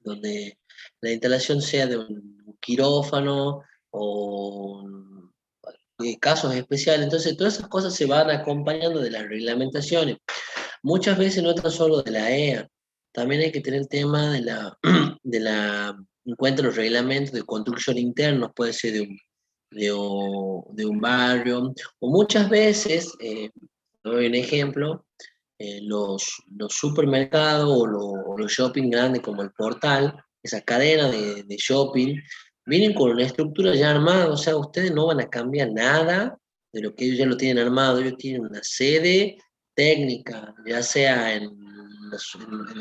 donde la instalación sea de un quirófano o casos especiales. Entonces, todas esas cosas se van acompañando de las reglamentaciones. Muchas veces no es tan solo de la EA, también hay que tener el tema en cuenta los reglamentos de construcción internos, puede ser de un barrio, o muchas veces, doy un ejemplo, los supermercados o los shopping grandes como el Portal, esa cadena de shopping, vienen con una estructura ya armada, o sea, ustedes no van a cambiar nada de lo que ellos ya lo tienen armado, ellos tienen una sede técnica, ya sea en la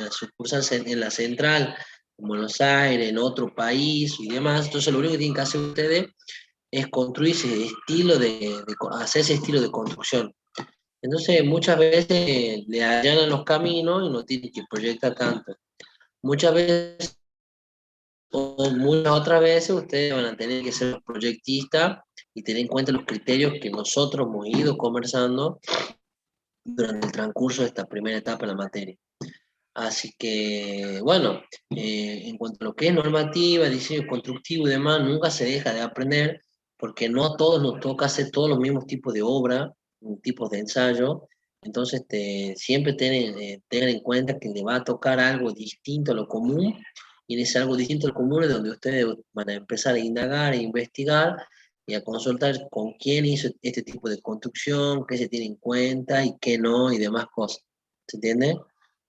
sucursal, en la central, en Buenos Aires, en otro país y demás, entonces lo único que tienen que hacer ustedes es construir ese estilo hacer ese estilo de construcción. Entonces, muchas veces le allanan los caminos y no tienen que proyectar tanto. Muchas veces, o muchas otras veces, ustedes van a tener que ser los proyectistas y tener en cuenta los criterios que nosotros hemos ido conversando durante el transcurso de esta primera etapa de la materia. Así que, bueno, en cuanto a lo que es normativa, diseño constructivo y demás, nunca se deja de aprender, porque no a todos nos toca hacer todos los mismos tipos de obra, tipos de ensayo. Entonces, siempre tengan en cuenta que le va a tocar algo distinto a lo común, y en ese algo distinto a lo común es donde ustedes van a empezar a indagar, e investigar y a consultar con quién hizo este tipo de construcción, qué se tiene en cuenta y qué no, y demás cosas. ¿Se entiende?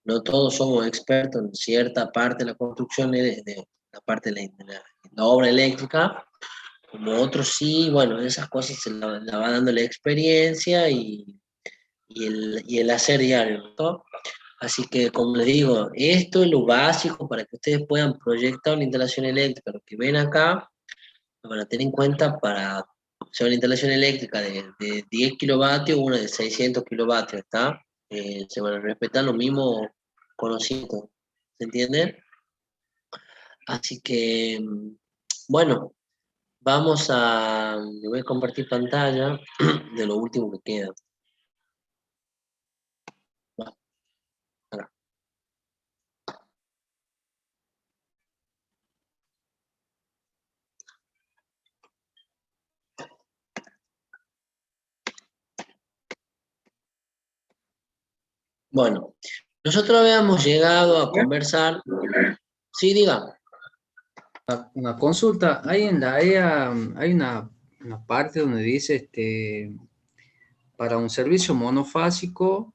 No todos somos expertos en cierta parte de la construcción, de la parte la obra eléctrica, como otros sí, bueno, esas cosas se la va dando la experiencia y el hacer diario, ¿no? Así que, como les digo, esto es lo básico para que ustedes puedan proyectar una instalación eléctrica. Lo que ven acá, lo van a tener en cuenta para hacer una instalación eléctrica de 10 kilovatios o una de 600 kilovatios, ¿está? Se van a respetar los mismos conocimientos, ¿se entiende? Así que, bueno, le voy a compartir pantalla de lo último que queda. Va, acá. Bueno, nosotros habíamos llegado a conversar, sí, diga. Una consulta, hay en la EA, hay una parte donde dice, para un servicio monofásico,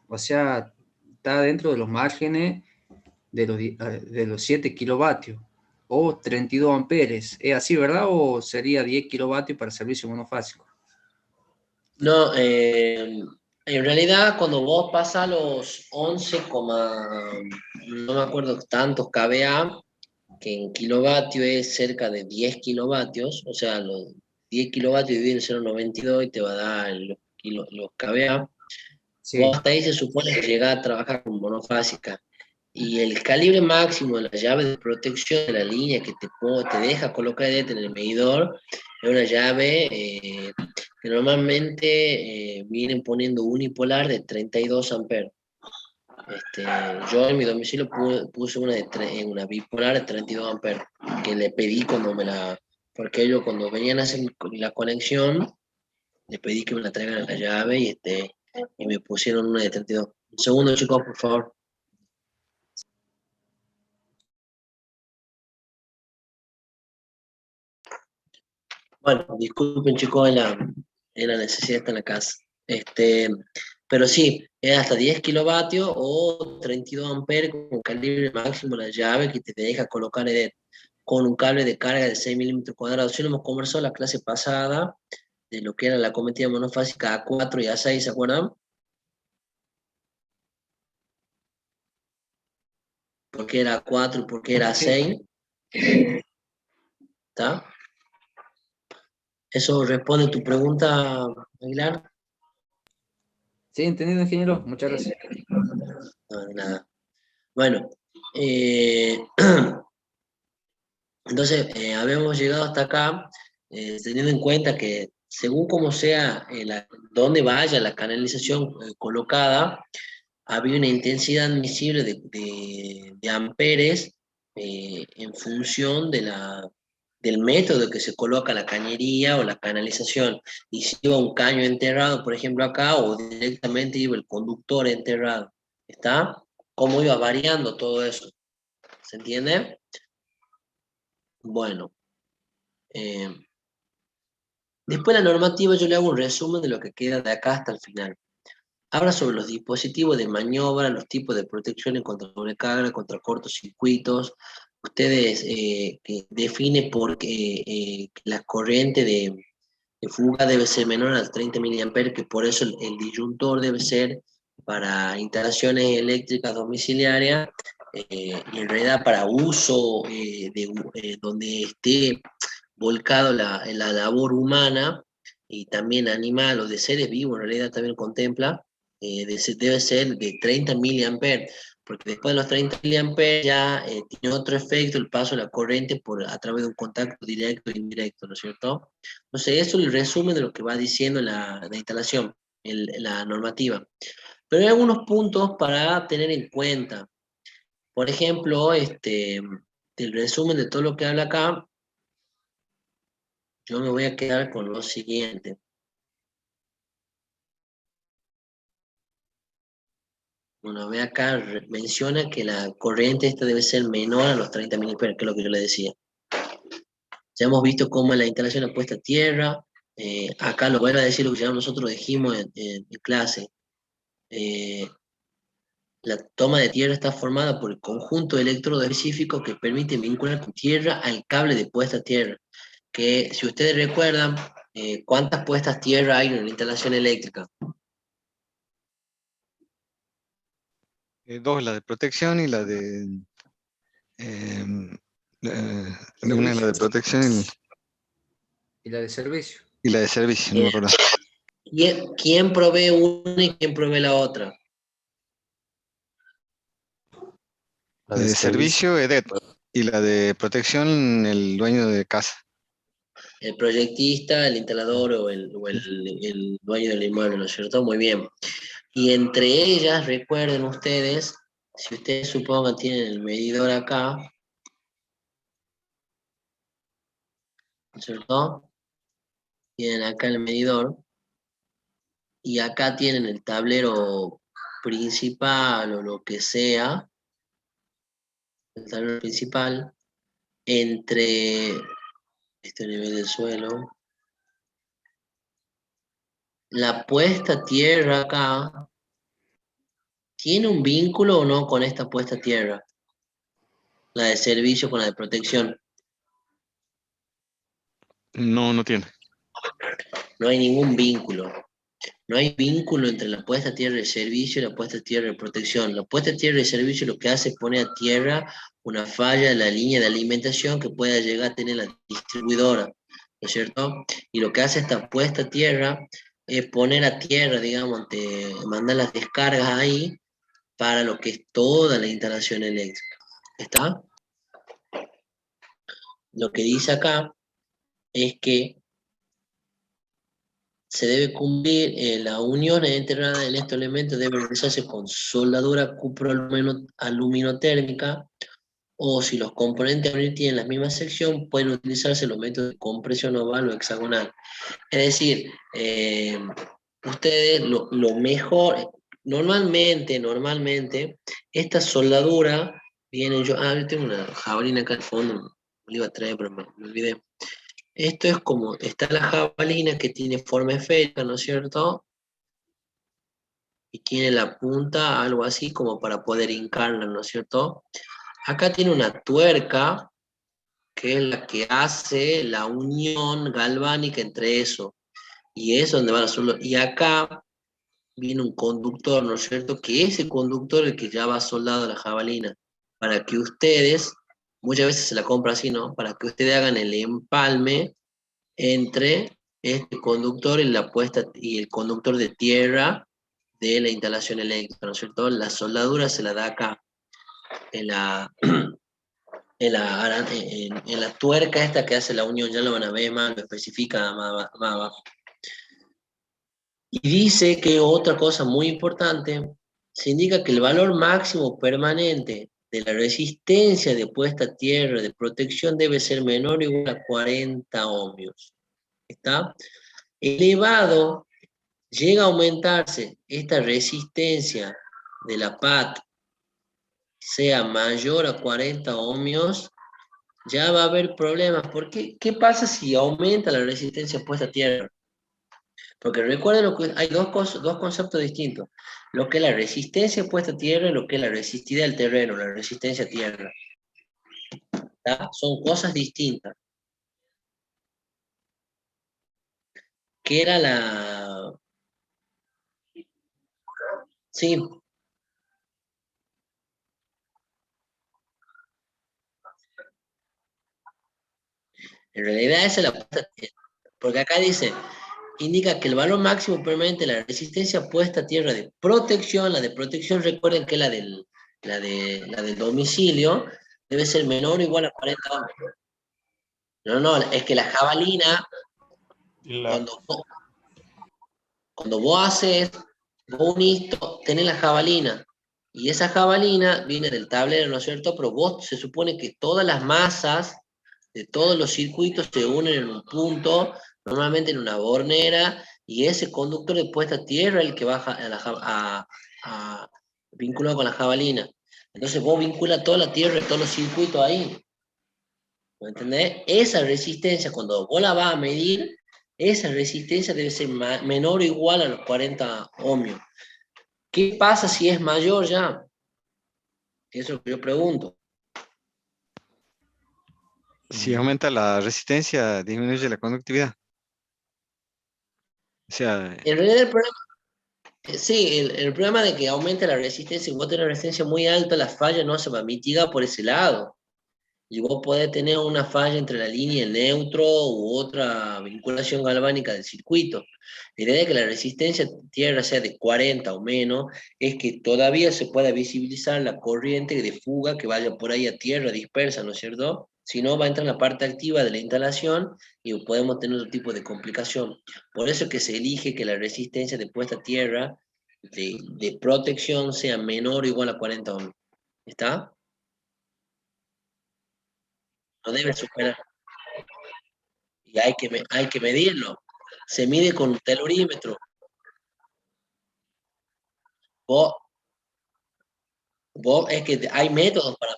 o sea, está dentro de los márgenes de los 7 kilovatios o 32 amperes. ¿Es así, verdad? ¿O sería 10 kilovatios para servicio monofásico? No, en realidad cuando vos pasas los 11, no me acuerdo tantos kVA, que en kilovatio es cerca de 10 kilovatios, o sea, los 10 kilovatios dividido en 0,92 y te va a dar los kVA. Vos Sí. hasta ahí se supone que llegás a trabajar con monofásica. Y el calibre máximo de la llave de protección de la línea que te deja colocar en el medidor es una llave que normalmente vienen poniendo unipolar de 32 amperes. Yo en mi domicilio puse una bipolar de 32 amperes, que le pedí porque ellos cuando venían a hacer la conexión, le pedí que me la traigan a la llave y me pusieron una de 32. Un segundo, chicos, por favor. Bueno, disculpen chicos, en la necesidad está en la casa. Pero sí, es hasta 10 kilovatios o 32 amperes con calibre máximo la llave que te deja colocar con un cable de carga de 6 milímetros cuadrados. Si lo hemos conversado en la clase pasada de lo que era la cometida monofásica A4 y A6, ¿se acuerdan? ¿Por qué era A4 y por qué era Sí, A6? ¿Está? ¿Eso responde a tu pregunta, Aguilar? sí, entendido, ingeniero. Muchas gracias. No, de nada. Bueno, eh, entonces habíamos llegado hasta acá, teniendo en cuenta que según como sea, dónde vaya la canalización colocada, había una intensidad admisible de amperes en función del método que se coloca la cañería o la canalización. Y si iba un caño enterrado, por ejemplo, acá, o directamente iba el conductor enterrado. ¿Está? ¿Cómo iba variando todo eso? ¿Se entiende? Bueno. Después la normativa yo le hago un resumen de lo que queda de acá hasta el final. Habla sobre los dispositivos de maniobra, los tipos de protecciones contra sobrecarga, contra cortocircuitos. Ustedes que define por qué que la corriente de fuga debe ser menor a 30 miliamperes, que por eso el disyuntor debe ser para instalaciones eléctricas domiciliarias y en realidad para uso donde esté volcado la labor humana y también animal o de seres vivos, en realidad también contempla, debe ser de 30 miliamperes, porque después de los 30 miliamperes ya tiene otro efecto el paso de la corriente a través de un contacto directo e indirecto, ¿no es cierto? Entonces, eso es el resumen de lo que va diciendo la instalación, la normativa. Pero hay algunos puntos para tener en cuenta. Por ejemplo, el resumen de todo lo que habla acá, yo me voy a quedar con lo siguiente. Bueno, ve acá, menciona que la corriente esta debe ser menor a los 30 miliamperes, que es lo que yo le decía. Ya hemos visto cómo la instalación ha puesta a tierra. Acá lo voy a decir lo que ya nosotros dijimos en clase. Eh, la toma de tierra está formada por el conjunto de electrodos específicos que permiten vincular con tierra al cable de puesta a tierra. Que si ustedes recuerdan, ¿cuántas puestas a tierra hay en una instalación eléctrica? Dos, la de protección y la de... una es la de protección Y la de servicio. y la de servicio, no me acuerdo. ¿Quién provee una y quién provee la otra? La de servicio, EDET, y la de protección, el dueño de casa. El proyectista, el instalador el dueño del inmueble, ¿no es cierto? Muy bien. Y entre ellas, recuerden ustedes, si ustedes supongan tienen el medidor acá, ¿no es cierto? Tienen acá el medidor, y acá tienen el tablero principal o lo que sea, el tablero principal, entre este nivel del suelo. La puesta a tierra acá, ¿tiene un vínculo o no con esta puesta a tierra? La de servicio con la de protección. No, no tiene. No hay ningún vínculo. No hay vínculo entre la puesta a tierra de servicio y la puesta a tierra de protección. La puesta a tierra de servicio lo que hace es poner a tierra una falla en la línea de alimentación que pueda llegar a tener la distribuidora, ¿no es cierto? Y lo que hace esta puesta a tierra es poner a tierra, digamos, mandar las descargas ahí para lo que es toda la instalación eléctrica. ¿Está? Lo que dice acá es que se debe cumplir la unión entre en estos elementos debe realizarse con soldadura cupro-aluminotérmica, o si los componentes tienen la misma sección, pueden utilizarse los métodos de compresión oval o hexagonal. Es decir, ustedes lo mejor, normalmente, esta soldadura viene, yo tengo una jabalina acá al fondo, me la iba a traer, pero me olvidé. Esto es como, está la jabalina que tiene forma esférica, ¿no es cierto? Y tiene la punta, algo así como para poder hincarla, ¿no es cierto? Acá tiene una tuerca, que es la que hace la unión galvánica entre eso. Y es donde van a soldar. Y acá viene un conductor, ¿no es cierto? Que ese conductor es el que ya va soldado a la jabalina. Para que ustedes, muchas veces se la compra así, ¿no? Para que ustedes hagan el empalme entre este conductor y la puesta y el conductor de tierra de la instalación eléctrica, ¿no es cierto? La soldadura se la da acá, en la, en la tuerca esta que hace la unión, ya lo van a ver más, lo especifica más abajo. Y dice que otra cosa muy importante, se indica que el valor máximo permanente de la resistencia de puesta a tierra de protección debe ser menor o igual a 40 ohmios. ¿Está? Elevado, llega a aumentarse esta resistencia de la PAT, sea mayor a 40 ohmios, ya va a haber problemas. ¿Qué pasa si aumenta la resistencia puesta a tierra? Porque recuerden que hay dos conceptos distintos. Lo que es la resistencia puesta a tierra y lo que es la resistividad del terreno, la resistencia a tierra. ¿Tá? Son cosas distintas. ¿Qué era la...? Sí. En realidad esa es la puesta a tierra. Porque acá dice, indica que el valor máximo permanente de la resistencia puesta a tierra de protección, la de protección, recuerden que la del domicilio, debe ser menor o igual a 40 ohmios. No, es que la jabalina, cuando vos haces, vos unís, tenés la jabalina, y esa jabalina viene del tablero, ¿no es cierto? Pero vos se supone que todas las masas de todos los circuitos se unen en un punto, normalmente en una bornera, y ese conductor de puesta a tierra es el que baja vinculado con la jabalina. Entonces vos vinculas toda la tierra y todos los circuitos ahí. ¿Me entendés? Esa resistencia, cuando vos la vas a medir, esa resistencia debe ser menor o igual a los 40 ohmios. ¿Qué pasa si es mayor ya? Eso es lo que yo pregunto. Si aumenta la resistencia, disminuye la conductividad. O sea, En realidad el problema, sí, el problema de que aumente la resistencia, si vos tenés una resistencia muy alta, la falla no se va a mitigar por ese lado. Y vos podés tener una falla entre la línea y el neutro u otra vinculación galvánica del circuito. La idea de que la resistencia a tierra sea de 40 o menos es que todavía se pueda visibilizar la corriente de fuga que vaya por ahí a tierra dispersa, ¿no es cierto? Si no, va a entrar en la parte activa de la instalación y podemos tener otro tipo de complicación. Por eso es que se elige que la resistencia de puesta a tierra de protección sea menor o igual a 40 ohms. ¿Está? No debe superar. Y hay que medirlo. Se mide con un telurímetro. Vos, es que hay métodos para,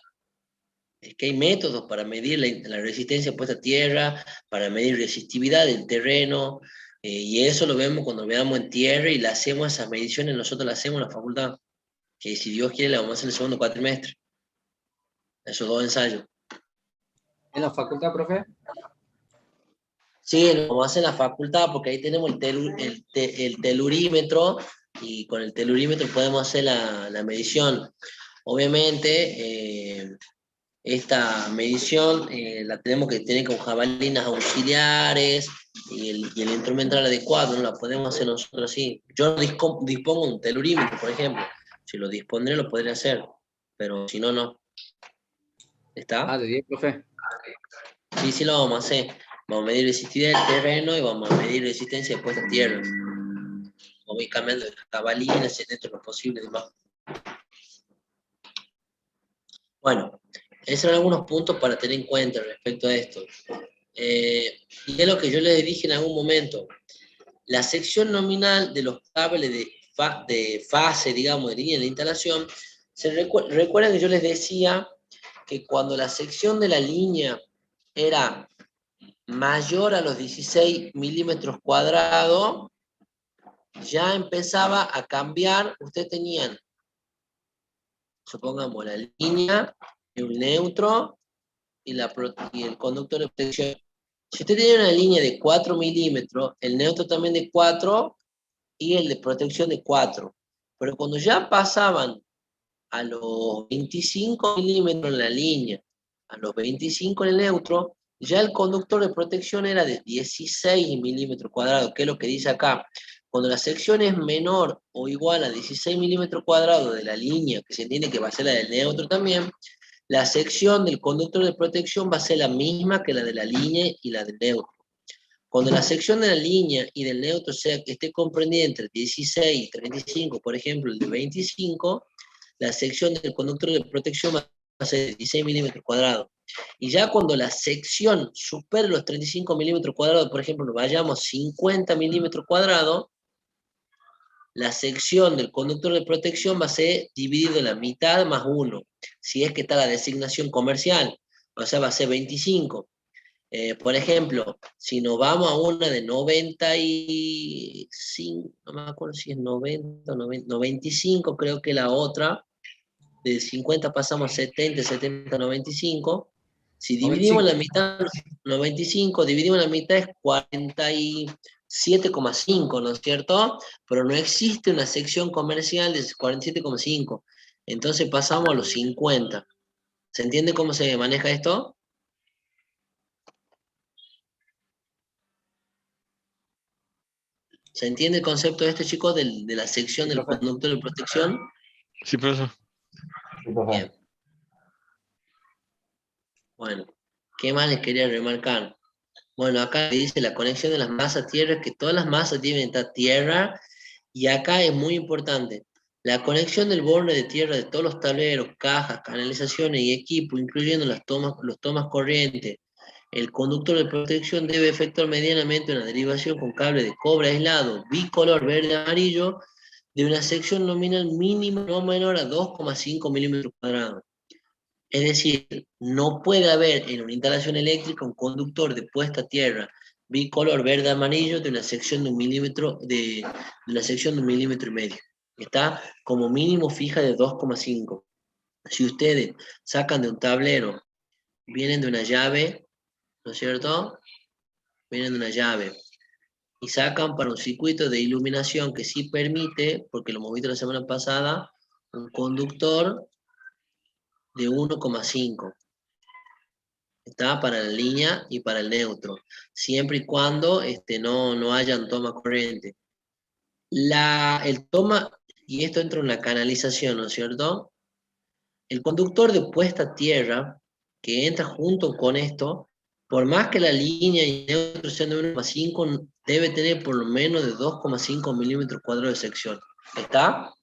es que hay métodos para medir la resistencia puesta a tierra, para medir resistividad del terreno, y eso lo vemos cuando veamos en tierra y le hacemos esas mediciones, nosotros las hacemos en la facultad, que si Dios quiere la vamos a hacer en el segundo cuatrimestre, esos dos ensayos. ¿En la facultad, profe? Sí, lo vamos a hacer en la facultad porque ahí tenemos el telurímetro y con el telurímetro podemos hacer la medición. Obviamente, esta medición la tenemos que tener con jabalinas auxiliares y el instrumental adecuado, no la podemos hacer nosotros así. Yo no dispongo de un telurímetro, por ejemplo. Si lo dispondré, lo podré hacer, pero si no, no. ¿Está? De 10, profe. Sí, lo vamos a hacer. Vamos a medir resistividad del terreno y vamos a medir resistencia de puesta a tierra. Vamos a ir cambiando de jabalinas dentro de lo posible. Demás. Bueno, esos son algunos puntos para tener en cuenta respecto a esto. Y es lo que yo les dije en algún momento. La sección nominal de los cables de fase, digamos, de línea de instalación, recuerdan que yo les decía que cuando la sección de la línea era mayor a los 16 milímetros cuadrados, ya empezaba a cambiar. Ustedes tenían, supongamos, la línea, el neutro y el conductor de protección. Si usted tenía una línea de 4 milímetros, el neutro también de 4 y el de protección de 4. Pero cuando ya pasaban a los 25 milímetros en la línea, a los 25 en el neutro, ya el conductor de protección era de 16 milímetros cuadrados, que es lo que dice acá. Cuando la sección es menor o igual a 16 milímetros cuadrados de la línea, que se entiende que va a ser la del neutro también, la sección del conductor de protección va a ser la misma que la de la línea y la del neutro. Cuando la sección de la línea y del neutro sea que esté comprendida entre 16 y 35, por ejemplo, el de 25, la sección del conductor de protección va a ser de 16 milímetros cuadrados. Y ya cuando la sección supere los 35 milímetros cuadrados, por ejemplo, vayamos 50 milímetros cuadrados, la sección del conductor de protección va a ser dividido en la mitad más 1, si es que está la designación comercial, o sea, va a ser 25. Por ejemplo, si nos vamos a una de 95, no me acuerdo si es 90 o 95, creo que la otra, de 50 pasamos a 70, 70, 95. Si dividimos 95. la mitad, 95, dividimos la mitad es 47,5, ¿no es cierto? Pero no existe una sección comercial de 47,5. Entonces pasamos a los 50. ¿Se entiende cómo se maneja esto? ¿Se entiende el concepto de este, chicos, de la sección Sí, del profe. conductor de protección? Sí, profesor. Sí, profe. Bien. Bueno, ¿qué más les quería remarcar? Bueno, acá dice la conexión de las masas tierra, es que todas las masas deben estar tierra, y acá es muy importante. La conexión del borde de tierra de todos los tableros, cajas, canalizaciones y equipos, incluyendo los tomas corrientes. El conductor de protección debe efectuar medianamente una derivación con cable de cobre aislado, bicolor verde-amarillo, de una sección nominal mínima no menor a 2,5 milímetros cuadrados. Es decir, no puede haber en una instalación eléctrica un conductor de puesta a tierra bicolor verde-amarillo de una sección de 1 milímetro, de una sección de 1,5 milímetros. Está como mínimo fija de 2,5. Si ustedes sacan de un tablero, vienen de una llave, ¿no es cierto? Vienen de una llave y sacan para un circuito de iluminación que sí permite, porque lo moviste la semana pasada, un conductor de 1,5. Está para la línea y para el neutro, siempre y cuando no hayan toma corriente. El toma, y esto entra en la canalización, ¿no es cierto? El conductor de puesta a tierra, que entra junto con esto, por más que la línea y el neutro sean de 1,5, debe tener por lo menos de 2,5 milímetros cuadrados de sección. ¿Está?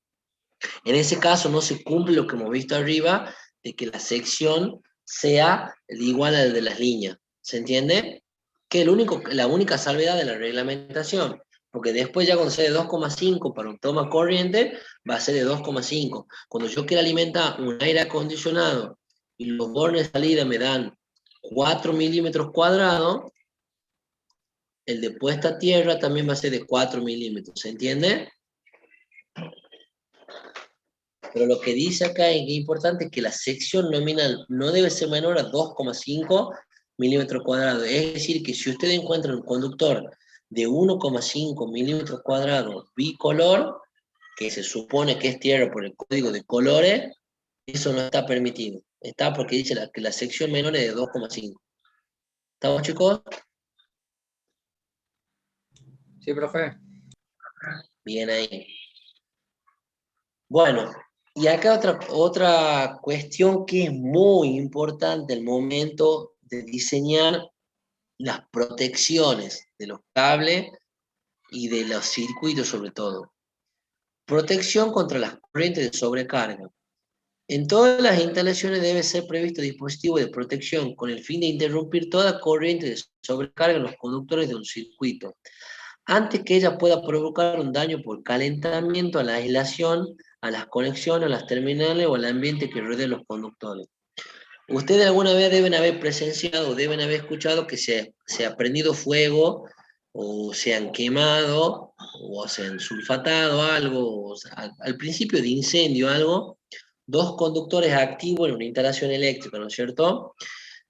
En ese caso no se cumple lo que hemos visto arriba, de que la sección sea igual a la de las líneas. ¿Se entiende? Que la única salvedad de la reglamentación, porque después ya cuando sea de 2,5 para un toma corriente, va a ser de 2,5. Cuando yo quiero alimentar un aire acondicionado y los bornes de salida me dan 4 milímetros cuadrados, el de puesta a tierra también va a ser de 4 milímetros. ¿Se entiende? Pero lo que dice acá es importante es que la sección nominal no debe ser menor a 2,5 milímetros cuadrados. Es decir, que si usted encuentra un conductor de 1,5 milímetros cuadrados bicolor, que se supone que es tierra por el código de colores, eso no está permitido. Está porque dice que la sección menor es de 2,5. ¿Estamos, chicos? Sí, profe. Bien ahí. Bueno, y acá otra cuestión que es muy importante al momento de diseñar las protecciones de los cables y de los circuitos sobre todo. Protección contra las corrientes de sobrecarga. En todas las instalaciones debe ser previsto dispositivo de protección con el fin de interrumpir toda corriente de sobrecarga en los conductores de un circuito, antes que ella pueda provocar un daño por calentamiento a la aislación, a las conexiones, a las terminales o al ambiente que rodea los conductores. Ustedes alguna vez deben haber presenciado, deben haber escuchado que se ha prendido fuego, o se han quemado, o se han sulfatado algo, o sea, al principio de incendio algo, dos conductores activos en una instalación eléctrica, ¿no es cierto?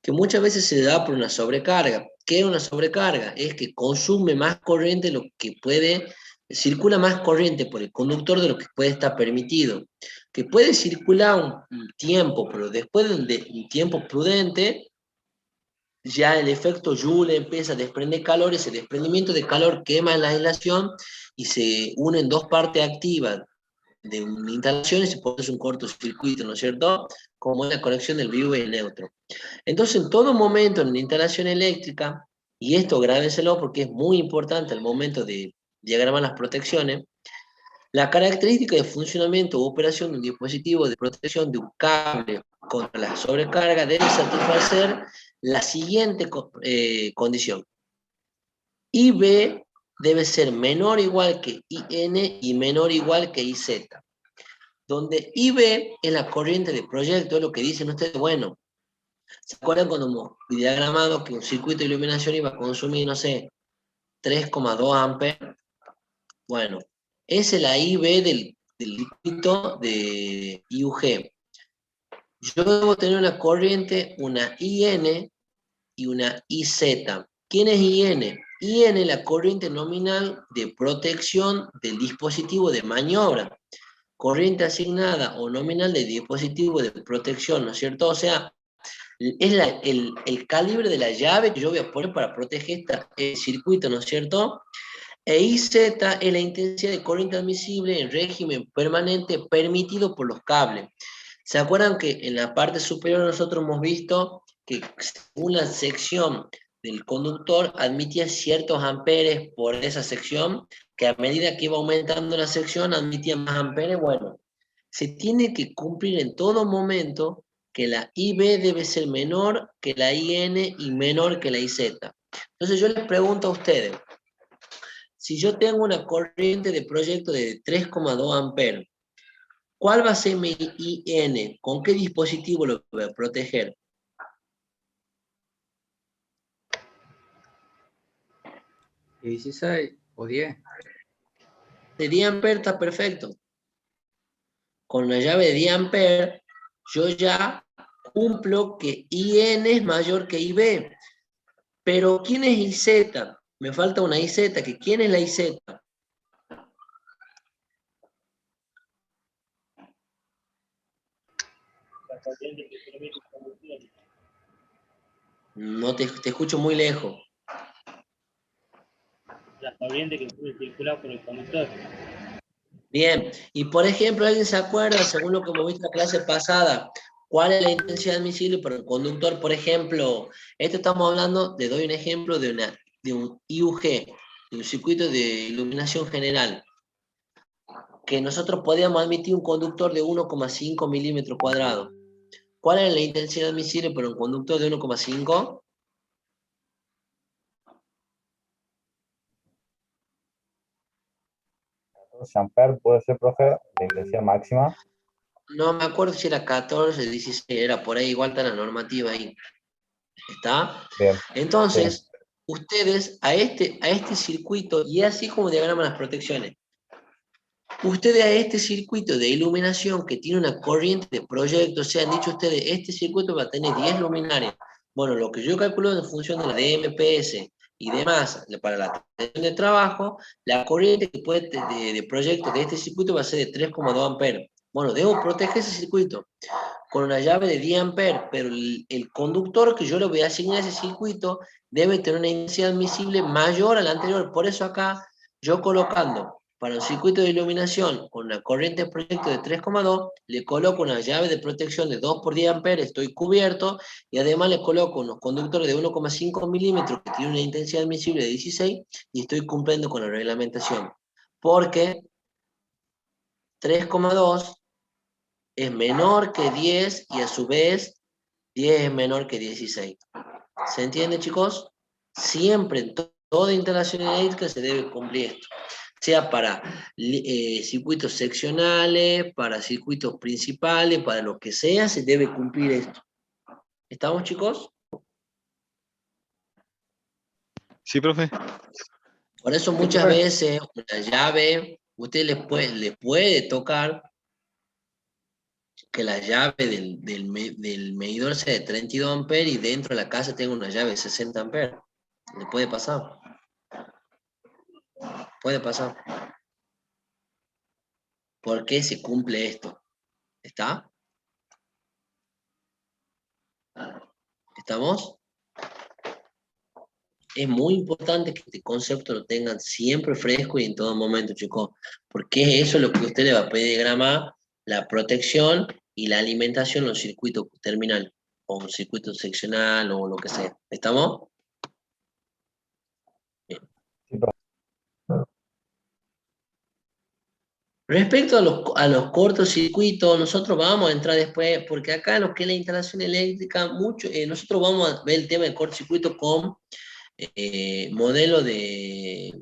Que muchas veces se da por una sobrecarga. ¿Qué es una sobrecarga? Es que consume más corriente lo que puede, circula más corriente por el conductor de lo que puede estar permitido. Que puede circular un tiempo, pero después de un tiempo prudente, ya el efecto Joule empieza a desprender calor, ese desprendimiento de calor quema la aislación y se unen dos partes activas de una instalación y se produce un cortocircuito, ¿no es cierto? Como es la conexión del vivo y el neutro. Entonces, en todo momento en una instalación eléctrica, y esto grábenselo porque es muy importante al momento de diagramar las protecciones, la característica de funcionamiento o operación de un dispositivo de protección de un cable contra la sobrecarga debe satisfacer la siguiente condición. IB debe ser menor o igual que IN y menor o igual que IZ. Donde IB es la corriente de proyecto, es lo que dicen ustedes, bueno, ¿se acuerdan cuando hemos diagramado que un circuito de iluminación iba a consumir, no sé, 3,2 amperes? Bueno, esa es la IB del circuito de IUG. Yo debo tener una corriente, una IN y una IZ. ¿Quién es IN? IN es la corriente nominal de protección del dispositivo de maniobra. Corriente asignada o nominal del dispositivo de protección, ¿no es cierto? O sea, es el calibre de la llave que yo voy a poner para proteger el circuito, ¿no es cierto? E IZ es la intensidad de corriente admisible en régimen permanente permitido por los cables. ¿Se acuerdan que en la parte superior nosotros hemos visto que según la sección del conductor admitía ciertos amperes por esa sección, que a medida que iba aumentando la sección admitía más amperes? Bueno, se tiene que cumplir en todo momento que la IB debe ser menor que la IN y menor que la IZ. Entonces yo les pregunto a ustedes, si yo tengo una corriente de proyecto de 3,2 amperes, ¿cuál va a ser mi IN? ¿Con qué dispositivo lo voy a proteger? ¿16 o 10? De 10 amperes está perfecto. Con la llave de 10 amperes, yo ya cumplo que IN es mayor que IB. Pero ¿quién es IZ? Me falta una IZ, que ¿quién es la IZ? No te escucho muy lejos. La corriente que puede circular por el conductor. Bien, y por ejemplo, ¿alguien se acuerda, según lo que hemos visto en la clase pasada, cuál es la intensidad admisible por el conductor? Por ejemplo, esto estamos hablando, le doy un ejemplo de un IUG, de un circuito de iluminación general, que nosotros podíamos admitir un conductor de 1,5 milímetros cuadrados. ¿Cuál es la intensidad admisible por un conductor de 1,5? 14 amperes puede ser, profe, la intensidad máxima. No me acuerdo si era 14, 16, era por ahí, igual está la normativa ahí. ¿Está? Bien. Entonces, Sí. ustedes a este circuito, y así como diagraman las protecciones, ustedes a este circuito de iluminación que tiene una corriente de proyecto, se han dicho ustedes, este circuito va a tener 10 luminarias. Bueno, lo que yo calculo en función de la DMPS y demás, para la atención de trabajo, la corriente que puede de proyecto de este circuito va a ser de 3,2 amperes. Bueno, debo proteger ese circuito con una llave de 10 amperes, pero el conductor que yo le voy a asignar a ese circuito debe tener una intensidad admisible mayor a la anterior. Por eso acá, yo colocando para un circuito de iluminación con una corriente de proyecto de 3,2, le coloco una llave de protección de 2 por 10 amperes, estoy cubierto, y además le coloco unos conductores de 1,5 milímetros que tienen una intensidad admisible de 16, y estoy cumpliendo con la reglamentación. Porque 3,2 es menor que 10 y a su vez 10 es menor que 16. ¿Se entiende, chicos? Siempre en toda instalación eléctrica se debe cumplir esto. Sea para circuitos seccionales, para circuitos principales, para lo que sea, se debe cumplir esto. ¿Estamos, chicos? Sí, profe. Por eso muchas veces una llave, usted le puede tocar que la llave del medidor sea de 32 amperes y dentro de la casa tenga una llave de 60 amperes. Le puede pasar. Puede pasar. ¿Por qué se cumple esto? ¿Está? ¿Estamos? Es muy importante que este concepto lo tengan siempre fresco y en todo momento, chicos, porque eso es lo que usted le va a pedir diagramar, la protección y la alimentación en los circuitos terminales, o un circuito seccional o lo que sea. ¿Estamos? Respecto a los cortocircuitos, nosotros vamos a entrar después, porque acá lo que es la instalación eléctrica, nosotros vamos a ver el tema del cortocircuito modelo de,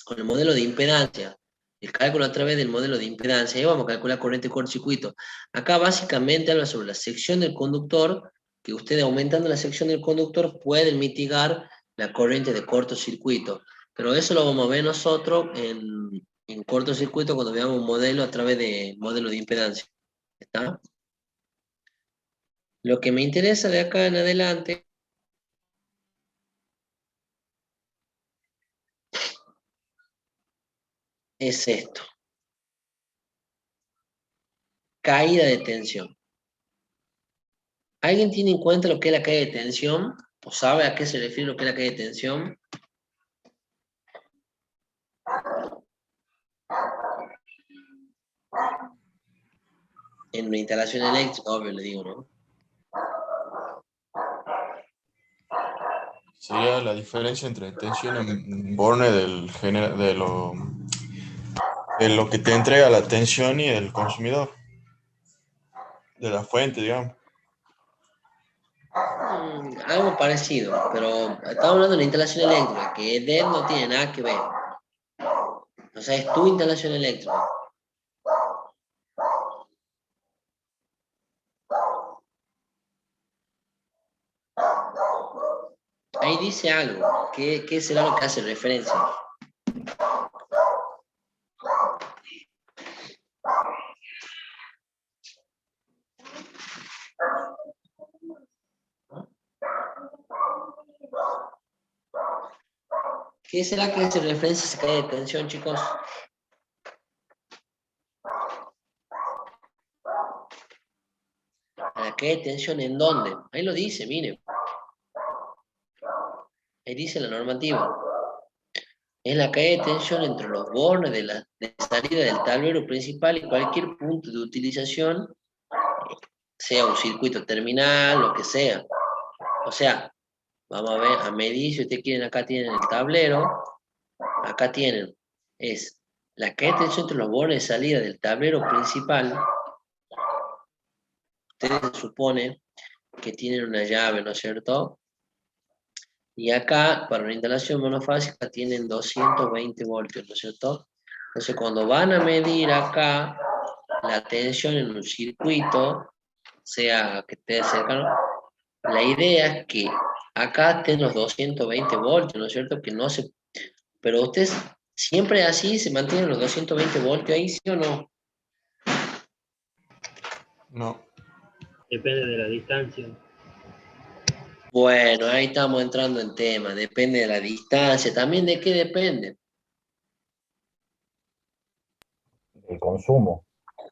con el modelo de impedancia. El cálculo a través del modelo de impedancia. Ahí vamos a calcular corriente cortocircuito. Acá básicamente habla sobre la sección del conductor, que ustedes aumentando la sección del conductor pueden mitigar la corriente de cortocircuito. Pero eso lo vamos a ver nosotros en cortocircuito cuando veamos un modelo a través de modelo de impedancia. ¿Está? Lo que me interesa de acá en adelante es esto. Caída de tensión. ¿Alguien tiene en cuenta lo que es la caída de tensión? ¿O sabe a qué se refiere lo que es la caída de tensión? En una instalación eléctrica, obvio, le digo, ¿no? Sería la diferencia entre tensión en borne de lo que te entrega la tensión y el consumidor, de la fuente, digamos. Algo parecido, pero estamos hablando de una instalación eléctrica, que EDET no tiene nada que ver. O sea, es tu instalación eléctrica. Ahí dice algo. ¿Qué será lo que hace referencia? ¿Qué será que hace referencia a esa caída de tensión, chicos? ¿A la caída de tensión en dónde? Ahí lo dice, miren. Ahí dice la normativa. Es la caída de tensión entre los bornes de salida del tablero principal y cualquier punto de utilización, sea un circuito terminal, lo que sea. O sea, vamos a ver, a medir, si ustedes quieren, acá tienen el tablero, acá tienen, es la caída de tensión entre los bornes de salida del tablero principal. Ustedes se supone que tienen una llave, ¿no es cierto? Y acá, para una instalación monofásica, tienen 220 voltios, ¿no es cierto? Entonces, cuando van a medir acá la tensión en un circuito, sea que esté cercano, la idea es que acá estén los 220 voltios, ¿no es cierto? Que no se... Pero ustedes, siempre así, se mantienen los 220 voltios ahí, ¿sí o no? No. Depende de la distancia. Bueno, ahí estamos entrando en tema, depende de la distancia, también de qué depende. El consumo.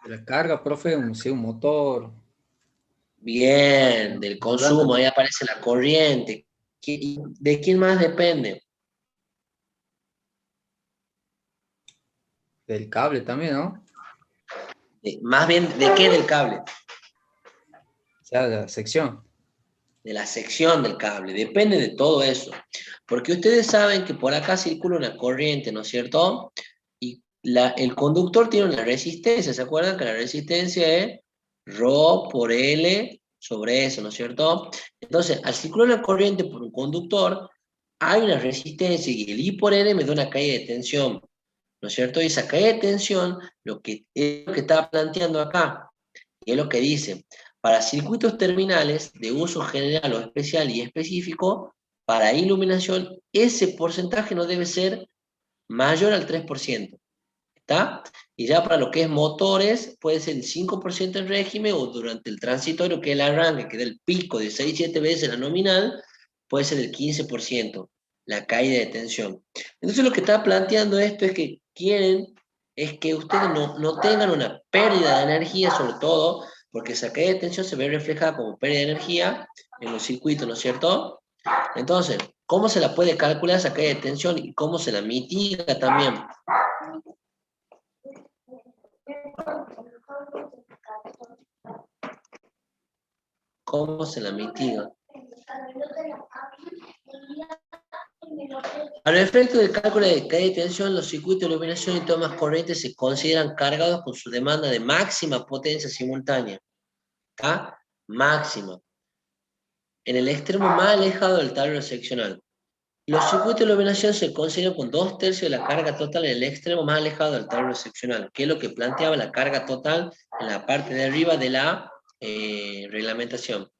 La carga, profe, un motor. Bien, del consumo, ahí aparece la corriente. ¿De quién más depende? Del cable también, ¿no? Más bien, ¿de qué del cable? O sea, la sección. De la sección del cable, depende de todo eso. Porque ustedes saben que por acá circula una corriente, ¿no es cierto? Y el conductor tiene una resistencia, ¿se acuerdan que la resistencia es ρ por L sobre eso, ¿no es cierto? Entonces, al circular una corriente por un conductor, hay una resistencia y el I por L me da una caída de tensión, ¿no es cierto? Y esa caída de tensión, es lo que está planteando acá, y es lo que dice, para circuitos terminales de uso general o especial y específico, para iluminación, ese porcentaje no debe ser mayor al 3%, ¿está? Y ya para lo que es motores, puede ser el 5% en régimen o durante el transitorio, que es el arranque, que da el pico de 6-7 veces la nominal, puede ser el 15%, la caída de tensión. Entonces lo que está planteando esto es que quieren es que ustedes no tengan una pérdida de energía, sobre todo, porque esa caída de tensión se ve reflejada como pérdida de energía en los circuitos, ¿no es cierto? Entonces, ¿cómo se la puede calcular esa caída de tensión y cómo se la mitiga también? ¿Cómo se la mitiga? Para el efecto del cálculo de caída de tensión, los circuitos de iluminación y tomas corrientes se consideran cargados con su demanda de máxima potencia simultánea. ¿Está? Máxima. En el extremo más alejado del tablero seccional. Los circuitos de iluminación se consideran con 2/3 de la carga total en el extremo más alejado del tablero seccional, que es lo que planteaba la carga total en la parte de arriba de la reglamentación.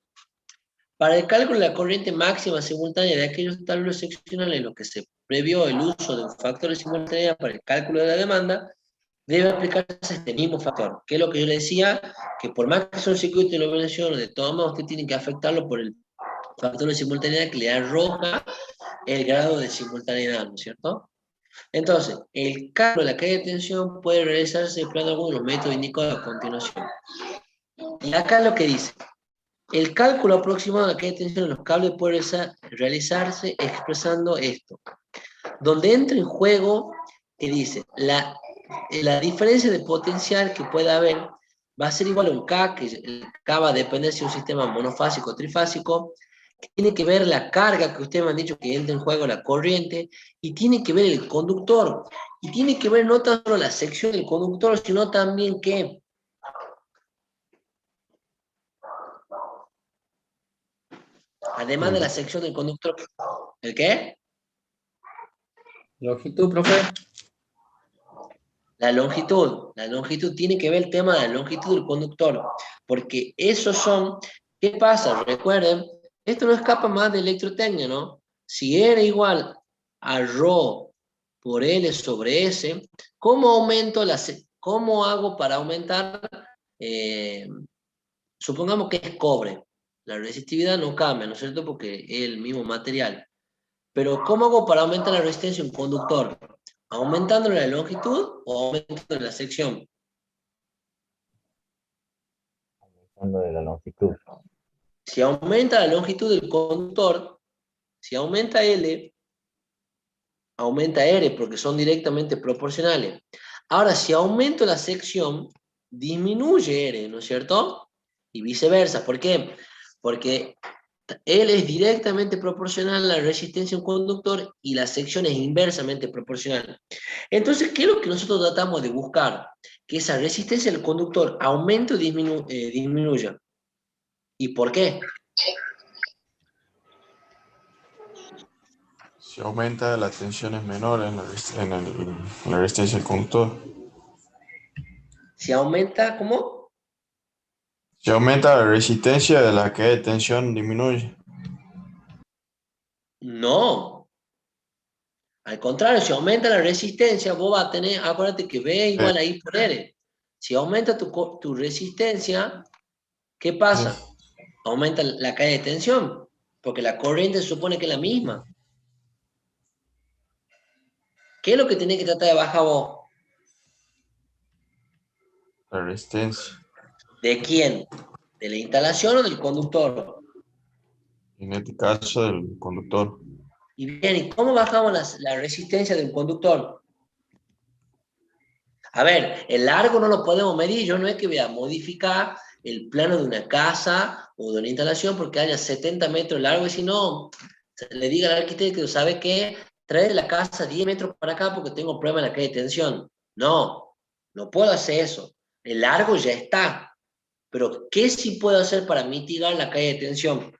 Para el cálculo de la corriente máxima simultánea de aquellos tableros seccionales en los que se previó el uso de un factor de simultaneidad para el cálculo de la demanda, debe aplicarse este mismo factor, que es lo que yo le decía, que por más que sea un circuito de iluminación, de todos modos usted tiene que afectarlo por el factor de simultaneidad que le arroja el grado de simultaneidad, ¿no es cierto? Entonces, el cálculo de la caída de tensión puede realizarse empleando algunos de los métodos indicados a continuación. Y acá lo que dice, el cálculo aproximado de la caída de tensión en los cables puede realizarse expresando esto, donde entra en juego, que dice, la diferencia de potencial que pueda haber va a ser igual a un K, que el K va a depender si es un sistema monofásico o trifásico, tiene que ver la carga que ustedes me han dicho que entra en juego, la corriente, y tiene que ver el conductor, y tiene que ver no tan solo la sección del conductor, sino también que además de la sección del conductor, ¿el qué? Longitud, profe. La longitud tiene que ver el tema de la longitud del conductor, porque esos son, ¿qué pasa? Recuerden, esto no escapa más de electrotecnia, ¿no? Si R igual a ρ por L sobre S, ¿cómo hago para aumentar? Supongamos que es cobre, la resistividad no cambia, ¿no es cierto? Porque es el mismo material. Pero ¿cómo hago para aumentar la resistencia de un conductor? ¿Aumentando la longitud o aumentando la sección? Aumentando de la longitud. Si aumenta la longitud del conductor, si aumenta L, aumenta R, porque son directamente proporcionales. Ahora, si aumento la sección, disminuye R, ¿no es cierto? Y viceversa. ¿Por qué? Porque L es directamente proporcional a la resistencia de un conductor y la sección es inversamente proporcional. Entonces, ¿qué es lo que nosotros tratamos de buscar? Que esa resistencia del conductor aumente o disminuya. ¿Y por qué? Si aumenta, la tensión es menor en la resistencia del conductor. Si aumenta, ¿cómo? Si aumenta la resistencia, de la caída de tensión disminuye. No. Al contrario, si aumenta la resistencia, vos vas a tener, acuérdate que B igual a I por R. Si aumenta tu resistencia, ¿qué pasa? Aumenta la caída de tensión, porque la corriente se supone que es la misma. ¿Qué es lo que tenés que tratar de bajar vos? La resistencia. ¿De quién? ¿De la instalación o del conductor? En este caso, del conductor. Y bien, ¿y cómo bajamos la resistencia del conductor? A ver, el largo no lo podemos medir, yo no es que voy a modificar el plano de una casa o de una instalación porque haya 70 metros de largo y si no, le diga al arquitecto, ¿sabe qué? Trae la casa 10 metros para acá porque tengo problema en la calle de tensión. No, no puedo hacer eso. El largo ya está. Pero, ¿qué sí puedo hacer para mitigar la calle de tensión? ¿Qué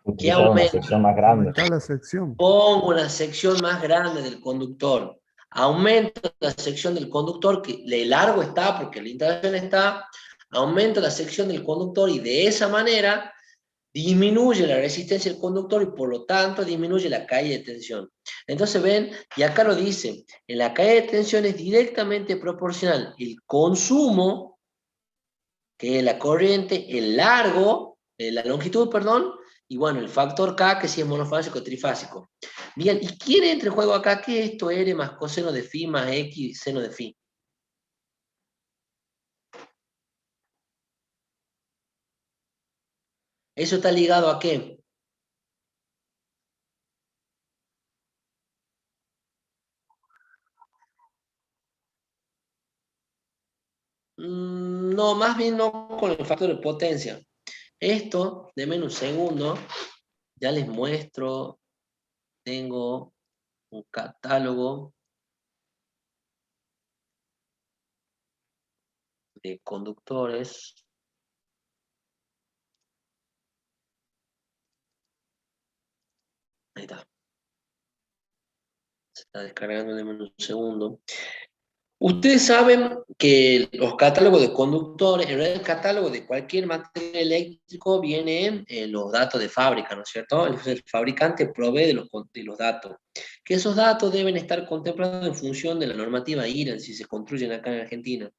Utilizar una aumento? sección más grande. Aumentar la sección. Pongo una sección más grande del conductor. Aumento la sección del conductor, que le largo está porque la instalación está. Aumento la sección del conductor y de esa manera disminuye la resistencia del conductor y por lo tanto disminuye la caída de tensión. Entonces ven, y acá lo dice, en la caída de tensión es directamente proporcional el consumo, que es la corriente, el largo, la longitud, perdón, y bueno, el factor K, que si es monofásico o trifásico. Bien, ¿y quién entra en juego acá? ¿Qué es esto? R más coseno de phi más X seno de phi. ¿Eso está ligado a qué? No, más bien no con el factor de potencia. Esto, denme un segundo, ya les muestro. Tengo un catálogo de conductores. Ahí está. Se está descargando en un segundo. Ustedes saben que los catálogos de conductores, en el catálogo de cualquier material eléctrico vienen los datos de fábrica, ¿no es cierto? El fabricante provee de los datos. Que esos datos deben estar contemplados en función de la normativa IRA, si se construyen acá en Argentina.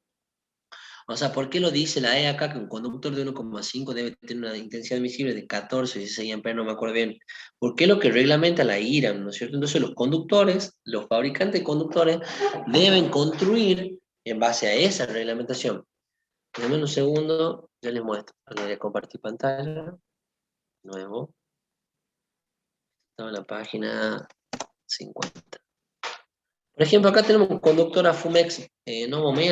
O sea, ¿por qué lo dice la E acá que un conductor de 1,5 debe tener una intensidad admisible de 14, 16 amperes, no me acuerdo bien? ¿Por qué lo que reglamenta la IRAM, ¿no es cierto? Entonces los conductores, los fabricantes de conductores, deben construir en base a esa reglamentación. Dame un segundo, ya les muestro. Voy a compartir pantalla. Nuevo. Estaba en la página 50. Por ejemplo, acá tenemos un conductor a Fumex, no momé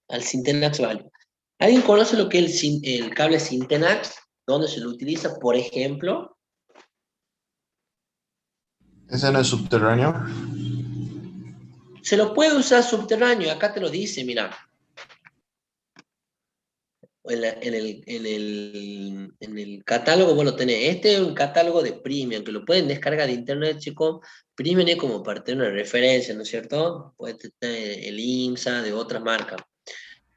al Syntenax Value. ¿Alguien conoce lo que es el cable Syntenax? ¿Dónde se lo utiliza, por ejemplo? ¿Ese no es subterráneo? Se lo puede usar subterráneo, acá te lo dice, mira. En el catálogo vos lo tenés. Este es un catálogo de Premium, que lo pueden descargar de internet, chicos. Premium es como parte de una referencia, ¿no es cierto? Puede tener el IMSA, de otras marcas.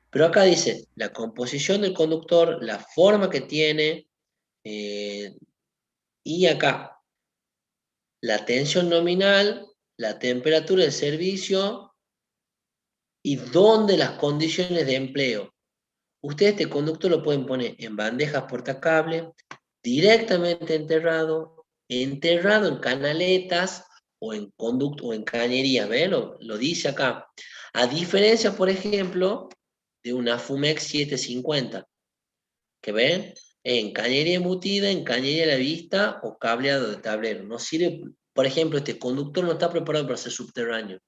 Pero acá dice la composición del conductor, la forma que tiene, y acá la tensión nominal, la temperatura del servicio y dónde las condiciones de empleo. Ustedes este conductor lo pueden poner en bandejas portacable, directamente enterrado en canaletas o en conducto o en cañerías, ¿ven? Lo dice acá. A diferencia, por ejemplo, de una Fumex 750, que ven, en cañería embutida, en cañería a la vista o cableado de tablero. No sirve, por ejemplo, este conductor no está preparado para ser subterráneo.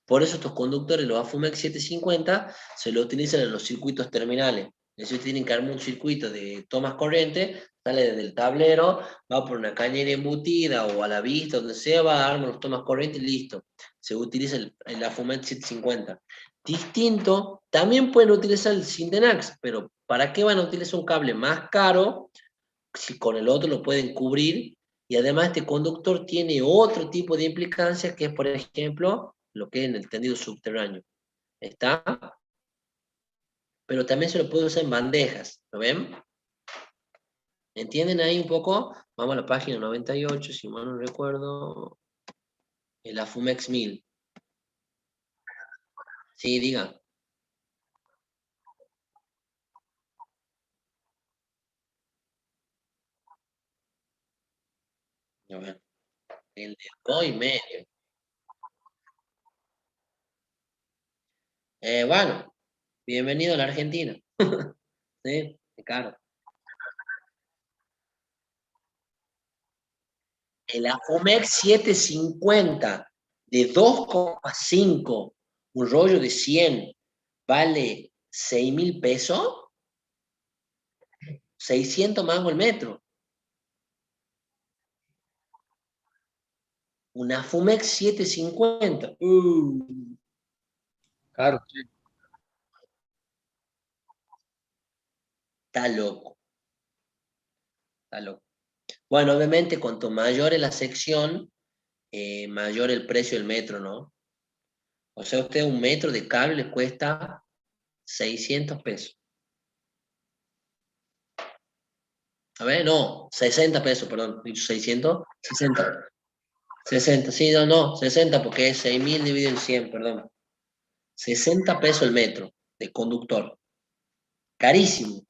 Por eso estos conductores, los AFUMEX 750, se lo utilizan en los circuitos terminales. Es decir, tienen que armar un circuito de tomas corriente, sale desde el tablero, va por una cañería embutida o a la vista, donde sea, va, arma los tomas corriente y listo. Se utiliza el AFUMEX 750. Distinto, también pueden utilizar el Syntenax, pero ¿para qué van a utilizar un cable más caro si con el otro lo pueden cubrir? Y además este conductor tiene otro tipo de implicancias, que es, por ejemplo, lo que es en el tendido subterráneo. ¿Está? Pero también se lo puede usar en bandejas, ¿lo ven? ¿Entienden ahí un poco? Vamos a la página 98, si mal no recuerdo. El AFUMEX 1000. Sí, diga. A ver. El de 2,5. Bueno, bienvenido a la Argentina. Sí, qué caro. El AFUMEX 750 de 2,5, un rollo de 100, vale 6.000 pesos, 600 más el metro. Una AFUMEX 750. Claro, sí. Está loco, está loco. Bueno, obviamente, cuanto mayor es la sección, mayor el precio del metro, ¿no? O sea, usted un metro de cable le cuesta 600 pesos. A ver, no, 60 pesos, perdón, dicho 600, 60. 60, sí, no, 60 porque es 6.000 dividido en 100, perdón. 60 pesos el metro de conductor. Carísimo.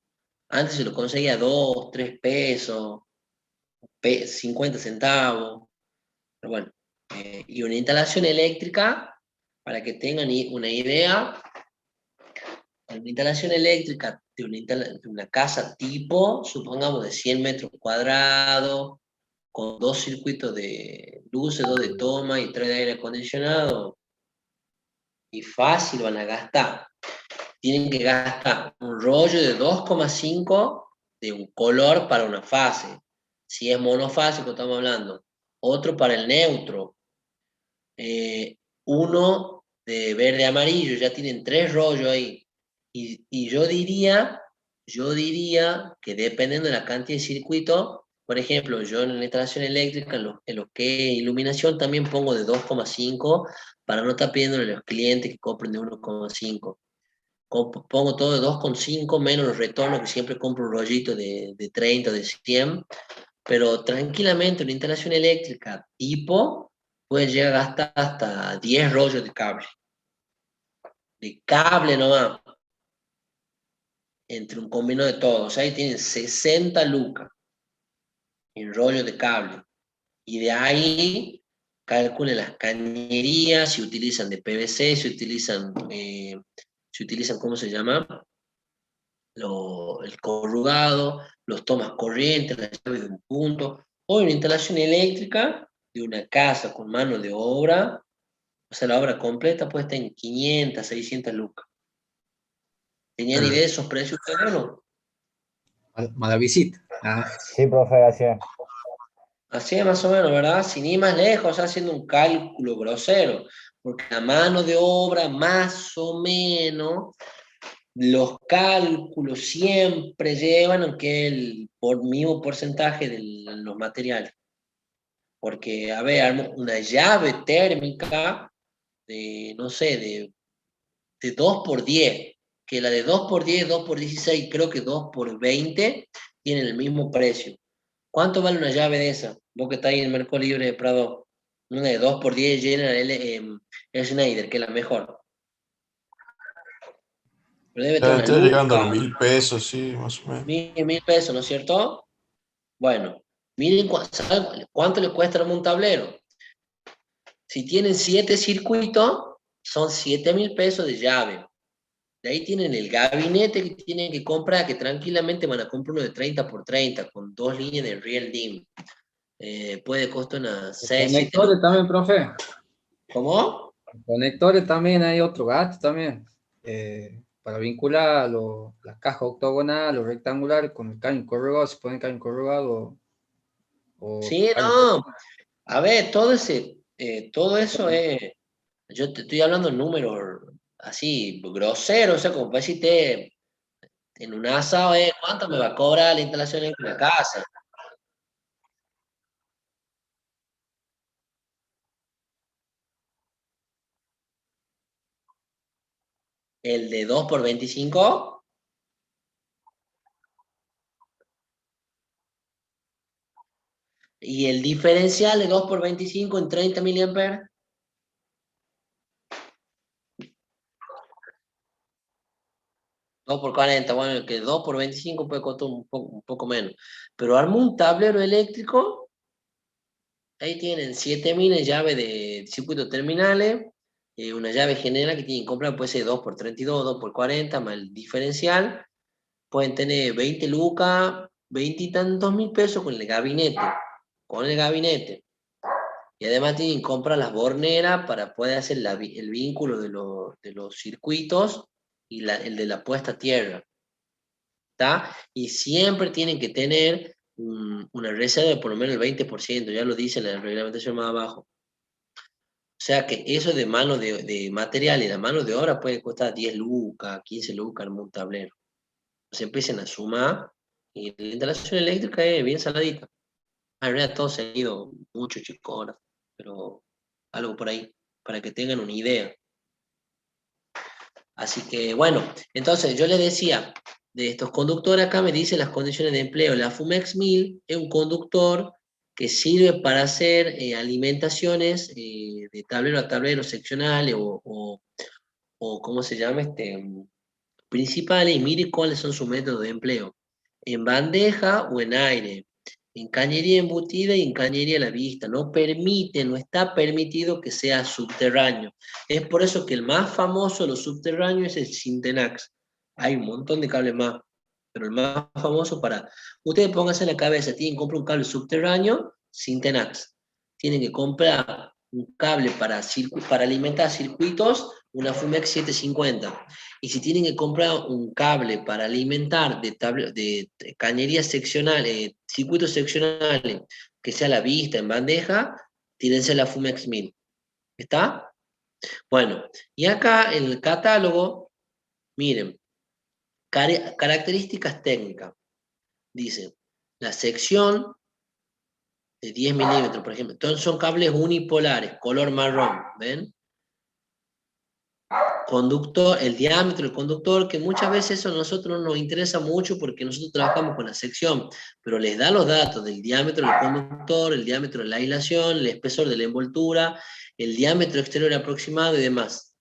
Antes se lo conseguía 2, 3 pesos, 50 centavos. Pero bueno, y una instalación eléctrica, para que tengan una idea, una instalación eléctrica de una casa tipo, supongamos de 100 metros cuadrados, con 2 circuitos de luces, 2 de toma y 3 de aire acondicionado, y fácil van a gastar. Tienen que gastar un rollo de 2,5 de un color para una fase. Si es monofásico, estamos hablando. Otro para el neutro. uno de verde amarillo, ya tienen 3 rollos ahí. Y yo diría que dependiendo de la cantidad de circuito, por ejemplo, yo en la instalación eléctrica, en lo que es iluminación, también pongo de 2,5 para no estar pidiéndole a los clientes que compren de 1,5. Pongo todo de 2,5 menos los retornos, que siempre compro un rollito de 30 o de 100, pero tranquilamente una instalación eléctrica tipo puede llegar a gastar hasta 10 rollos de cable nomás, entre un combino de todos. O sea, ahí tienen 60 lucas en rollos de cable. Y de ahí calculen las cañerías, si utilizan de PVC, si utilizan, ¿cómo se llama? El corrugado, los tomas corrientes, las llaves de un punto, o una instalación eléctrica de una casa con mano de obra, o sea, la obra completa puede estar en 500, 600 lucas. ¿Tenían idea de esos precios ustedes o no? Mala visita. Ah, Sí, profe, así es. Así es más o menos, ¿verdad? Sin ir más lejos, haciendo un cálculo grosero, porque la mano de obra más o menos, los cálculos siempre llevan que el mismo porcentaje de los materiales. Porque, a ver, una llave térmica de, no sé, de 2 por 10, que la de 2 por 10, 2 por 16, creo que 2 por 20, tienen el mismo precio. ¿Cuánto vale una llave de esa? Vos que estás ahí en el Mercado Libre de Prado, una de 2 por 10 General Schneider, que es la mejor. Pero debe Ya estar una está llegando a los luca, 1.000 pesos, sí, más o menos. 1.000 pesos, ¿no es cierto? Bueno, miren ¿saben cuánto le cuesta armar un tablero. Si tienen 7 circuitos, son 7.000 pesos de llave. De ahí tienen el gabinete que tienen que comprar, que tranquilamente van a comprar uno de 30 por 30 con 2 líneas de Real Dim. Puede costar unas los 6, 7 conectores lucas. también, profe. ¿Cómo? Los conectores también hay otro gasto también. Para vincular la caja octogonal o rectangular con el caño corrugado, se pone caño corrugado o Sí, caño. no. A ver, todo eso es. Yo te estoy hablando en números así, groseros, o sea, como para decirte, en un asado, ¿cuánto me va a cobrar la instalación en la casa? El de 2 por 25. Y el diferencial de 2 por 25 en 30 miliamperes. 2 por 40, bueno, que 2 por 25 puede costar un poco menos. Pero armo un tablero eléctrico, ahí tienen 7.000 en llave de circuitos terminales, una llave general que tienen que comprar, puede ser 2 por 32, 2 por 40, más el diferencial. Pueden tener 20 lucas, 20 y tantos mil pesos con el gabinete. Con el gabinete. Y además tienen que comprar las borneras para poder hacer el vínculo de los circuitos y el de la puesta a tierra. ¿Está? Y siempre tienen que tener una reserva de por lo menos el 20%, ya lo dice la reglamentación más abajo. O sea que eso de mano de material y la mano de obra puede costar 10 lucas, 15 lucas en un tablero. Se empiecen a sumar y la instalación eléctrica es bien saladita. En realidad todo se ha ido mucho chico ahora, pero algo por ahí, para que tengan una idea. Así que bueno, entonces yo les decía, de estos conductores acá me dicen las condiciones de empleo. La Fumex 1000 es un conductor que sirve para hacer alimentaciones de tablero a tablero seccionales o ¿cómo se llama? Principales, y mire cuáles son sus métodos de empleo. En bandeja o en aire, en cañería embutida y en cañería a la vista. No está permitido que sea subterráneo. Es por eso que el más famoso de los subterráneos es el Sintenax. Hay un montón de cables más, pero el más famoso para... Ustedes pónganse en la cabeza, tienen que comprar un cable subterráneo, Sintenax. Tienen que comprar un cable para alimentar circuitos, una Fumex 750. Y si tienen que comprar un cable para alimentar de cañerías seccionales, circuitos seccionales, que sea a la vista, en bandeja, tírense la Fumex 1000. ¿Está? Bueno, y acá en el catálogo, miren, características técnicas. Dice, la sección de 10 milímetros, por ejemplo. Entonces son cables unipolares, color marrón, ¿ven? Conductor, el diámetro del conductor, que muchas veces eso a nosotros nos interesa mucho porque nosotros trabajamos con la sección, pero les da los datos del diámetro del conductor, el diámetro de la aislación, el espesor de la envoltura, el diámetro exterior aproximado y demás.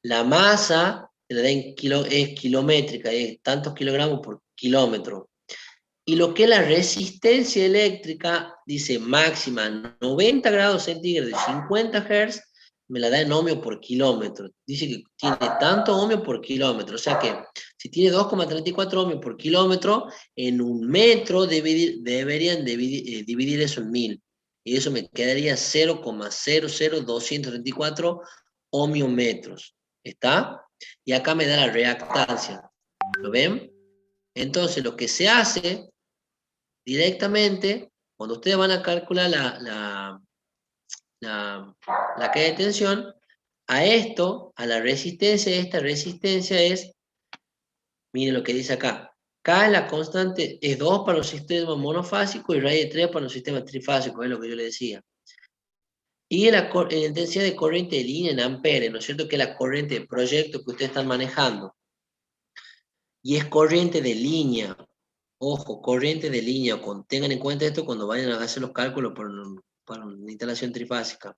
La masa la da en es kilométrica, es tantos kilogramos por kilómetro. Y lo que es la resistencia eléctrica, dice máxima 90 grados centígrados y 50 Hz, me la da en ohmio por kilómetro. Dice que tiene tanto ohmio por kilómetro. O sea que si tiene 2,34 ohmios por kilómetro, en un metro deberían dividir eso en 1000. Y eso me quedaría 0,00234 ohmiometros. ¿Está? Y acá me da la reactancia. ¿Lo ven? Entonces lo que se hace directamente, cuando ustedes van a calcular la caída de tensión, a esto, a la resistencia, esta resistencia es, miren lo que dice acá, K es la constante, es 2 para los sistemas monofásicos y raíz de 3 para los sistemas trifásicos, es lo que yo le decía. Y la intensidad de corriente de línea en amperes, ¿no es cierto? Que es la corriente de proyecto que ustedes están manejando. Y es corriente de línea. Ojo, corriente de línea. Tengan en cuenta esto cuando vayan a hacer los cálculos para una instalación trifásica.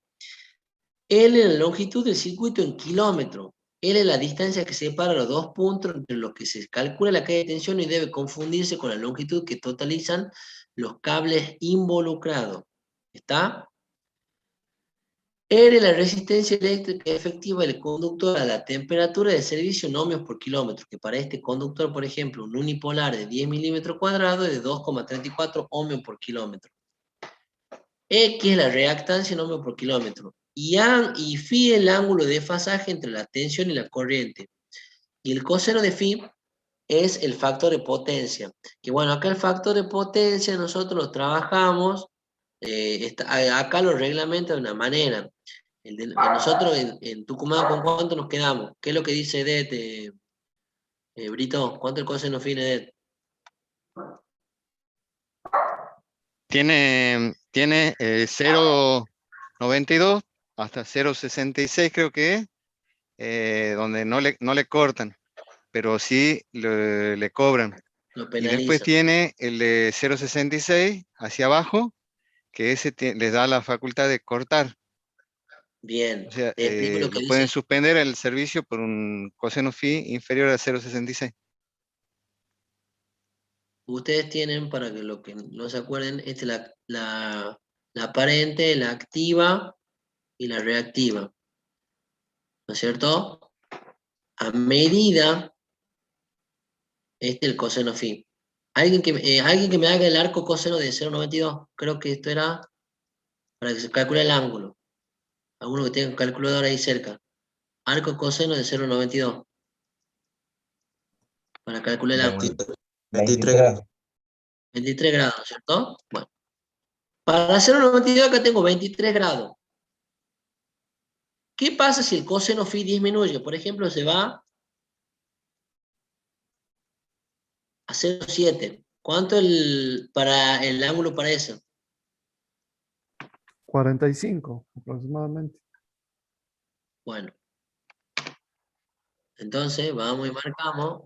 L es la longitud del circuito en kilómetros. L es la distancia que separa los dos puntos entre los que se calcula la caída de tensión y debe confundirse con la longitud que totalizan los cables involucrados. ¿Está? R es la resistencia eléctrica efectiva del conductor a la temperatura de servicio en ohmios por kilómetro, que para este conductor, por ejemplo, un unipolar de 10 milímetros cuadrados es de 2,34 ohmios por kilómetro. X es la reactancia en ohmios por kilómetro. Y phi es el ángulo de desfasaje entre la tensión y la corriente. Y el coseno de phi es el factor de potencia. Que bueno, acá el factor de potencia nosotros lo trabajamos, acá lo reglamenta de una manera. Nosotros en Tucumán, ¿con cuánto nos quedamos? ¿Qué es lo que dice Det, Brito? ¿Cuánto el coseno phi de Det? Tiene 0,92 hasta 0,66 creo que es, donde no le cortan, pero sí le cobran. Lo Y después penaliza. tiene el de 0,66 hacia abajo, que ese les da la facultad de cortar. Bien, O sea, te explico lo que lo pueden dice. suspender el servicio por un coseno phi inferior a 0,66. Ustedes tienen, para que lo que no se acuerden, la aparente, la activa y la reactiva. ¿No es cierto? A medida, el coseno phi. Alguien que me haga el arco coseno de 0,92. Creo que esto era para que se calcule el ángulo. Alguno que tenga un calculador ahí cerca. Arco coseno de 0,92. Para calcular el ángulo. 23 grados. 23 grados, ¿cierto? Bueno. Para 0,92 acá tengo 23 grados. ¿Qué pasa si el coseno phi disminuye? Por ejemplo, se va a 0,7. ¿Cuánto para el ángulo para eso? 45 aproximadamente. Bueno. Entonces, vamos y marcamos.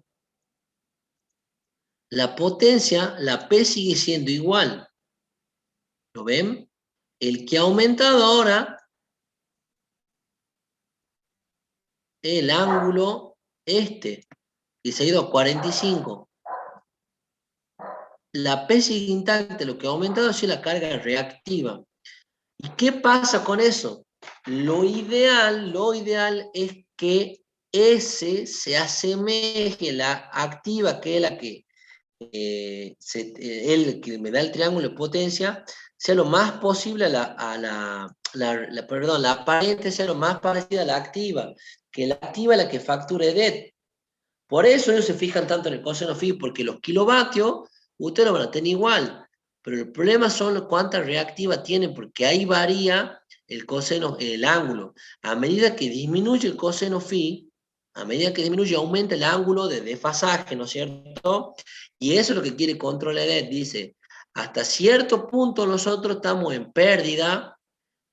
La potencia, la P sigue siendo igual. ¿Lo ven? El que ha aumentado ahora es el ángulo que se ha ido a 45. La P sigue intacta, lo que ha aumentado es la carga reactiva. ¿Y qué pasa con eso? Lo ideal es que S se asemeje, la activa, que es la que el que me da el triángulo de potencia, sea lo más posible la aparente sea lo más parecida a la activa, que la activa es la que facture Det. Por eso ellos se fijan tanto en el coseno phi, porque los kilovatios ustedes lo van a tener igual, pero el problema son cuánta reactiva tienen, porque ahí varía el ángulo. A medida que disminuye el coseno phi, a medida que disminuye, aumenta el ángulo de desfasaje, ¿no es cierto? Y eso es lo que quiere controlar. Dice, hasta cierto punto nosotros estamos en pérdida,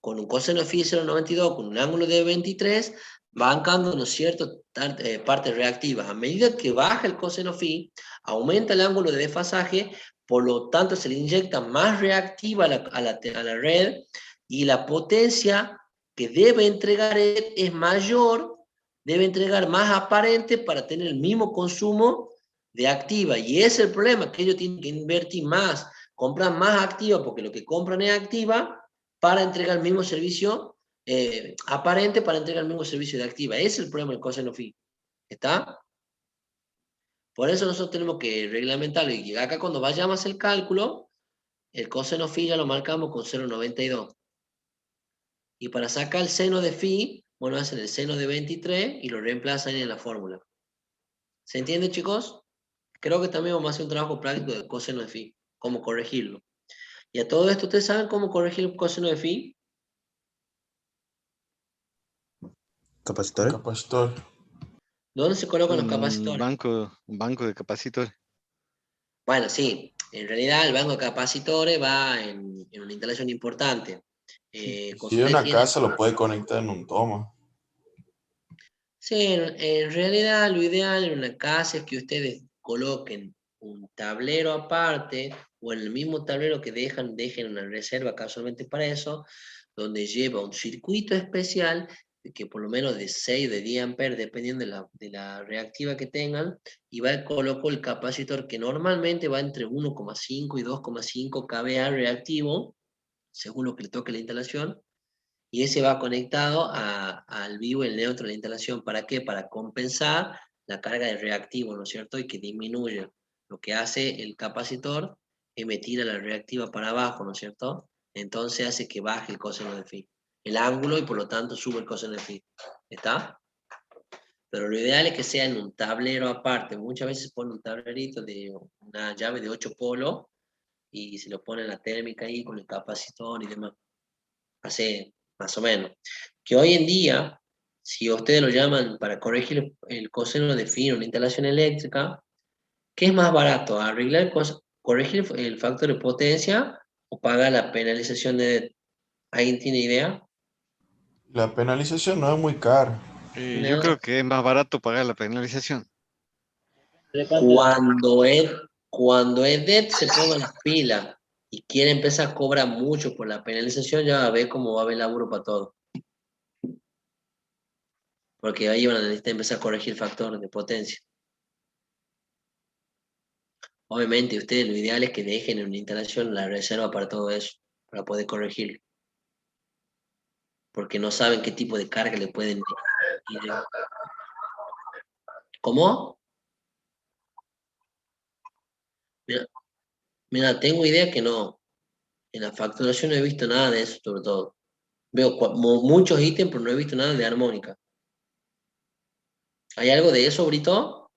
con un coseno phi 0,92, con un ángulo de 23, bancando, ¿no es cierto?, partes reactivas. A medida que baja el coseno phi, aumenta el ángulo de desfasaje, por lo tanto se le inyecta más reactiva a la red, y la potencia que debe entregar es mayor, debe entregar más aparente para tener el mismo consumo de activa. Y ese es el problema, que ellos tienen que invertir más, compran más activa, porque lo que compran es activa, para entregar el mismo servicio aparente, para entregar el mismo servicio de activa. Ese es el problema del coseno phi. ¿Está? Por eso nosotros tenemos que reglamentarlo. Y acá cuando vayamos a hacer el cálculo, el coseno phi ya lo marcamos con 0,92. Y para sacar el seno de phi, bueno, hacen el seno de 23 y lo reemplazan en la fórmula. ¿Se entiende, chicos? Creo que también vamos a hacer un trabajo práctico de coseno de phi, cómo corregirlo. Y a todo esto, ¿ustedes saben cómo corregir el coseno de phi? Capacitor. Capacitor. ¿Dónde se colocan los Un capacitores? banco de capacitores. Bueno, sí, en realidad el banco de capacitores va en una instalación importante. Si Cuando de ustedes una tienen- casa lo puede conectar en un toma. Sí, en realidad lo ideal en una casa es que ustedes coloquen un tablero aparte, o en el mismo tablero que dejen una reserva casualmente para eso, donde lleva un circuito especial que por lo menos de 6 de 10 amperes, dependiendo de la reactiva que tengan, y colocó el capacitor que normalmente va entre 1,5 y 2,5 kVA reactivo, según lo que le toque la instalación, y ese va conectado al vivo y el neutro de la instalación. ¿Para qué? Para compensar la carga de reactivo, ¿no es cierto? Y que disminuya. Lo que hace el capacitor es meter a la reactiva para abajo, ¿no es cierto? Entonces hace que baje el coseno de phi, el ángulo, y por lo tanto sube el coseno de phi. ¿Está? Pero lo ideal es que sea en un tablero aparte. Muchas veces pone un tablerito de una llave de 8 polos y se lo pone la térmica ahí con el capacitor y demás. Hace más o menos. Que hoy en día, si ustedes lo llaman para corregir el coseno de phi en una instalación eléctrica, ¿qué es más barato? ¿Arreglar corregir el factor de potencia o pagar la penalización de... ¿Alguien tiene idea? La penalización no es muy cara. Yo creo que es más barato pagar la penalización. Cuando EDET se ponga las pilas y quiere empezar a cobrar mucho por la penalización, ya va a ver cómo va a haber laburo para todo. Porque ahí van a necesitar empezar a corregir el factor de potencia. Obviamente, ustedes lo ideal es que dejen en una instalación la reserva para todo eso, para poder corregirlo. Porque no saben qué tipo de carga le pueden ir. ¿Cómo? Mira, tengo idea que no. En la facturación no he visto nada de eso, sobre todo. Veo muchos ítems, pero no he visto nada de armónica. ¿Hay algo de eso, Brito?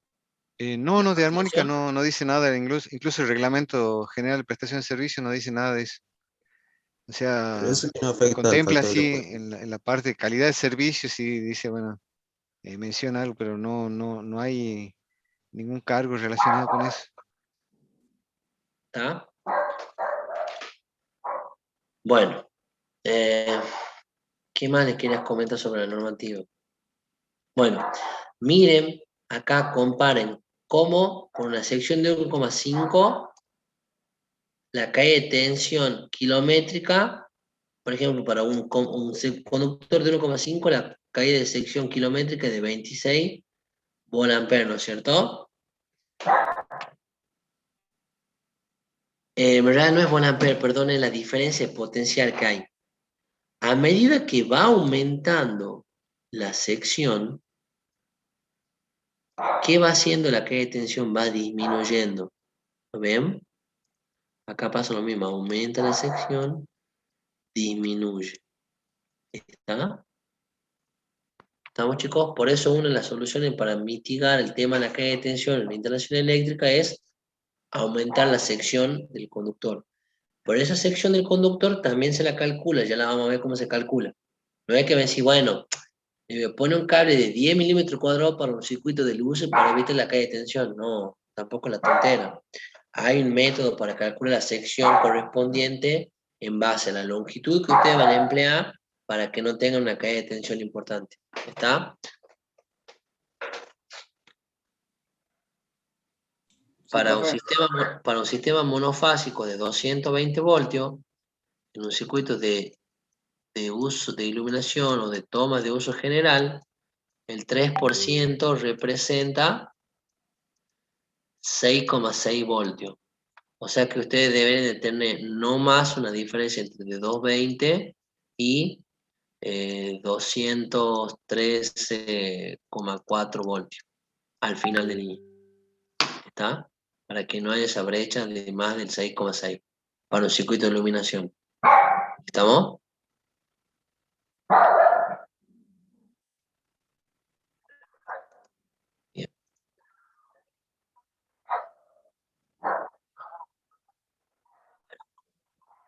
No, de armónica ¿Facturación? no dice nada, incluso el reglamento general de prestación de servicio no dice nada de eso. O sea, Pero eso no afecta al contempla factor de así potencia. en la parte de calidad de servicio, sí dice, bueno, menciona algo, pero no hay ningún cargo relacionado con eso. ¿Está? Bueno, ¿qué más les querías comentar sobre la normativa? Bueno, miren, acá comparen cómo con una sección de 1,5 la caída de tensión kilométrica, por ejemplo, para un conductor de 1,5, la caída de sección kilométrica es de 26 volamperes, ¿no es cierto? En verdad no es volamper, perdón, es la diferencia potencial que hay. A medida que va aumentando la sección, ¿qué va haciendo la caída de tensión? Va disminuyendo. ¿Lo ven? Acá pasa lo mismo, aumenta la sección, disminuye. ¿Está? ¿Estamos, chicos? Por eso una de las soluciones para mitigar el tema de la caída de tensión en la instalación eléctrica es aumentar la sección del conductor. Por esa sección del conductor también se la calcula, ya la vamos a ver cómo se calcula. No hay que decir, bueno, pone un cable de 10 milímetros cuadrados para un circuito de luces para evitar la caída de tensión. No, tampoco es la tontera. Hay un método para calcular la sección correspondiente en base a la longitud que ustedes van a emplear para que no tengan una caída de tensión importante. ¿Está? Para un sistema monofásico de 220 voltios, en un circuito de uso de iluminación o de toma de uso general, el 3% representa 6,6 voltios. O sea que ustedes deben de tener no más una diferencia entre 220 y 213,4 voltios al final de línea. ¿Está? Para que no haya esa brecha de más del 6,6 para un circuito de iluminación. ¿Estamos? Bien.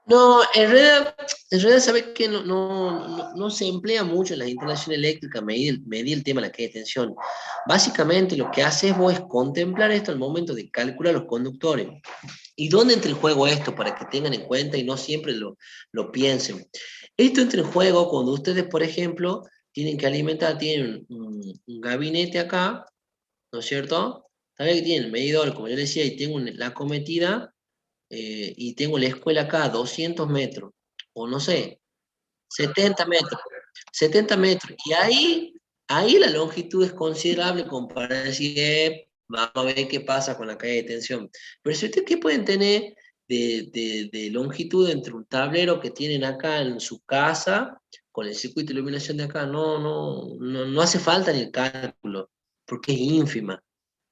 No, en realidad ¿sabes que no se emplea mucho en las instalaciones eléctricas medir el tema de la caída de tensión? Básicamente lo que haces vos es contemplar esto al momento de calcular los conductores. ¿Y dónde entra en juego esto? Para que tengan en cuenta y no siempre lo piensen. Esto entra en juego cuando ustedes, por ejemplo, tienen que alimentar, tienen un gabinete acá, ¿no es cierto? También que tienen el medidor, como yo decía, y tengo la acometida, y tengo la escuela acá a 200 metros, o no sé, 70 metros, 70 metros. Y ahí la longitud es considerable como para decir, vamos a ver qué pasa con la caída de tensión. Pero si ustedes, ¿qué pueden tener de longitud entre un tablero que tienen acá en su casa, con el circuito de iluminación de acá? No hace falta ni el cálculo, porque es ínfima.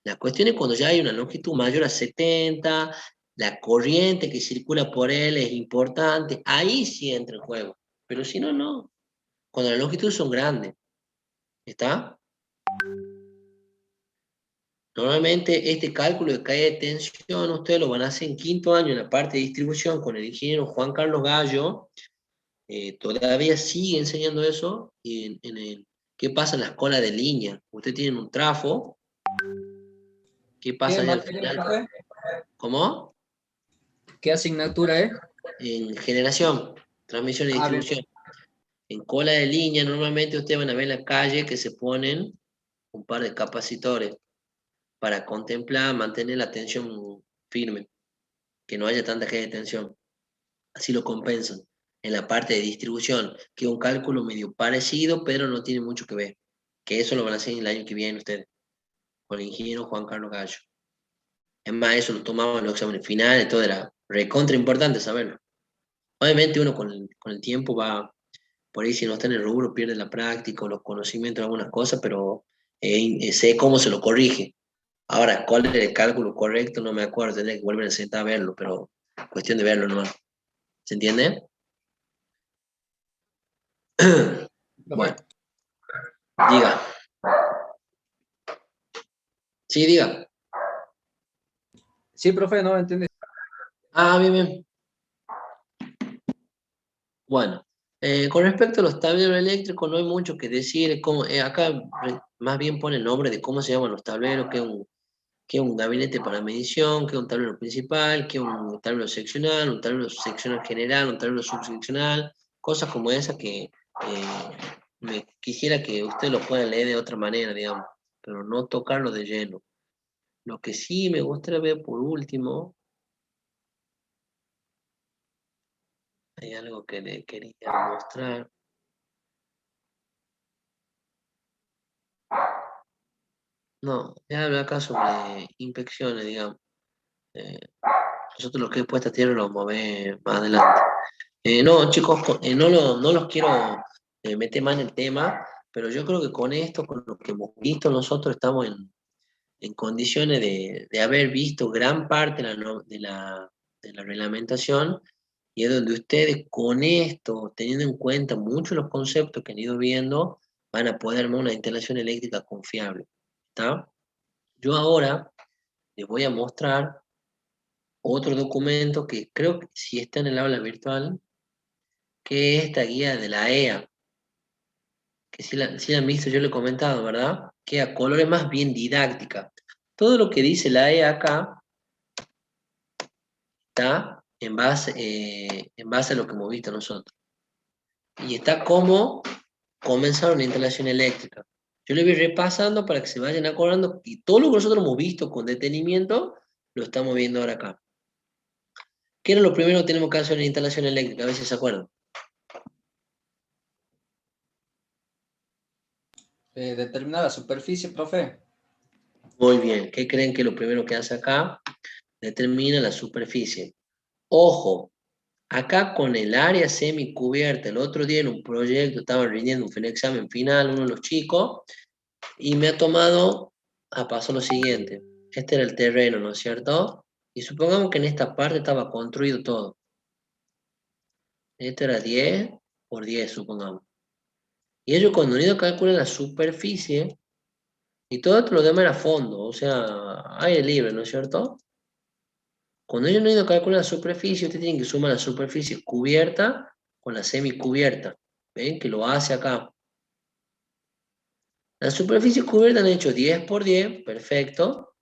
La cuestión es cuando ya hay una longitud mayor a 70, la corriente que circula por él es importante, ahí sí entra en juego. Pero si no, no. Cuando las longitudes son grandes. ¿Está? Normalmente este cálculo de caída de tensión ustedes lo van a hacer en quinto año en la parte de distribución con el ingeniero Juan Carlos Gallo. Todavía sigue enseñando eso. Y ¿qué pasa en la escuela de línea? Usted tiene un trafo. ¿Qué pasa ahí al final? ¿Cómo? ¿Qué asignatura es? En generación, transmisión y distribución. En cola de línea, normalmente ustedes van a ver en la calle que se ponen un par de capacitores para contemplar, mantener la tensión firme, que no haya tanta caída de tensión. Así lo compensan. En la parte de distribución, que es un cálculo medio parecido, pero no tiene mucho que ver. Que eso lo van a hacer el año que viene ustedes, con el ingeniero Juan Carlos Gallo. Es más, eso lo tomaban en los exámenes finales, todo era recontra importante saberlo. Obviamente uno con el tiempo va, por ahí si no está en el rubro, pierde la práctica o los conocimientos de algunas cosas, pero sé cómo se lo corrige. Ahora, ¿cuál es el cálculo correcto? No me acuerdo, tendré que volver a sentar a verlo, pero cuestión de verlo nomás. ¿Se entiende? Bueno, diga. Sí, diga. Sí, profe, no entendí. Ah, bien, bien. Bueno, con respecto a los tableros eléctricos, no hay mucho que decir. Acá más bien pone el nombre de cómo se llaman los tableros, que es un gabinete para medición, que es un tablero principal, que es un tablero seccional, un tablero seccional general, un tablero subseccional, cosas como esas que me quisiera que usted lo pueda leer de otra manera, digamos, pero no tocarlo de lleno. Lo que sí me gustaría ver por último, hay algo que le quería mostrar. No, ya habla acá sobre inspecciones, digamos. Nosotros los que después esta tierra los vamos a ver más adelante. No, chicos, no los quiero meter más en el tema, pero yo creo que con esto, con lo que hemos visto, nosotros estamos en condiciones de haber visto gran parte de la reglamentación, y es donde ustedes con esto, teniendo en cuenta muchos los conceptos que han ido viendo, van a poder armar una instalación eléctrica confiable. ¿Está? Yo ahora les voy a mostrar otro documento que creo que sí está en el aula virtual, que es esta guía de la EA, que sí la han visto, yo le he comentado, ¿verdad? Que a colores más bien didáctica. Todo lo que dice la EA acá está en base a lo que hemos visto nosotros. Y está cómo comenzar una instalación eléctrica. Yo le voy repasando para que se vayan acordando y todo lo que nosotros hemos visto con detenimiento lo estamos viendo ahora acá. ¿Qué era lo primero que tenemos que hacer en la instalación eléctrica? A ver si se acuerdan. Determinar la superficie, profe. Muy bien. ¿Qué creen que es lo primero que hace acá? Determina la superficie. Ojo, acá con el área semicubierta, el otro día en un proyecto estaban rindiendo un examen final, uno de los chicos, y me ha tomado a paso lo siguiente. Este era el terreno, ¿no es cierto? Y supongamos que en esta parte estaba construido todo. Este era 10 por 10, supongamos. Y ellos cuando han ido a calcular la superficie, y todo lo demás era fondo, o sea, aire libre, ¿no es cierto? Cuando ellos no han ido a calcular la superficie, ustedes tienen que sumar la superficie cubierta con la semicubierta. ¿Ven? Que lo hace acá. La superficie cubierta han hecho 10 por 10, perfecto.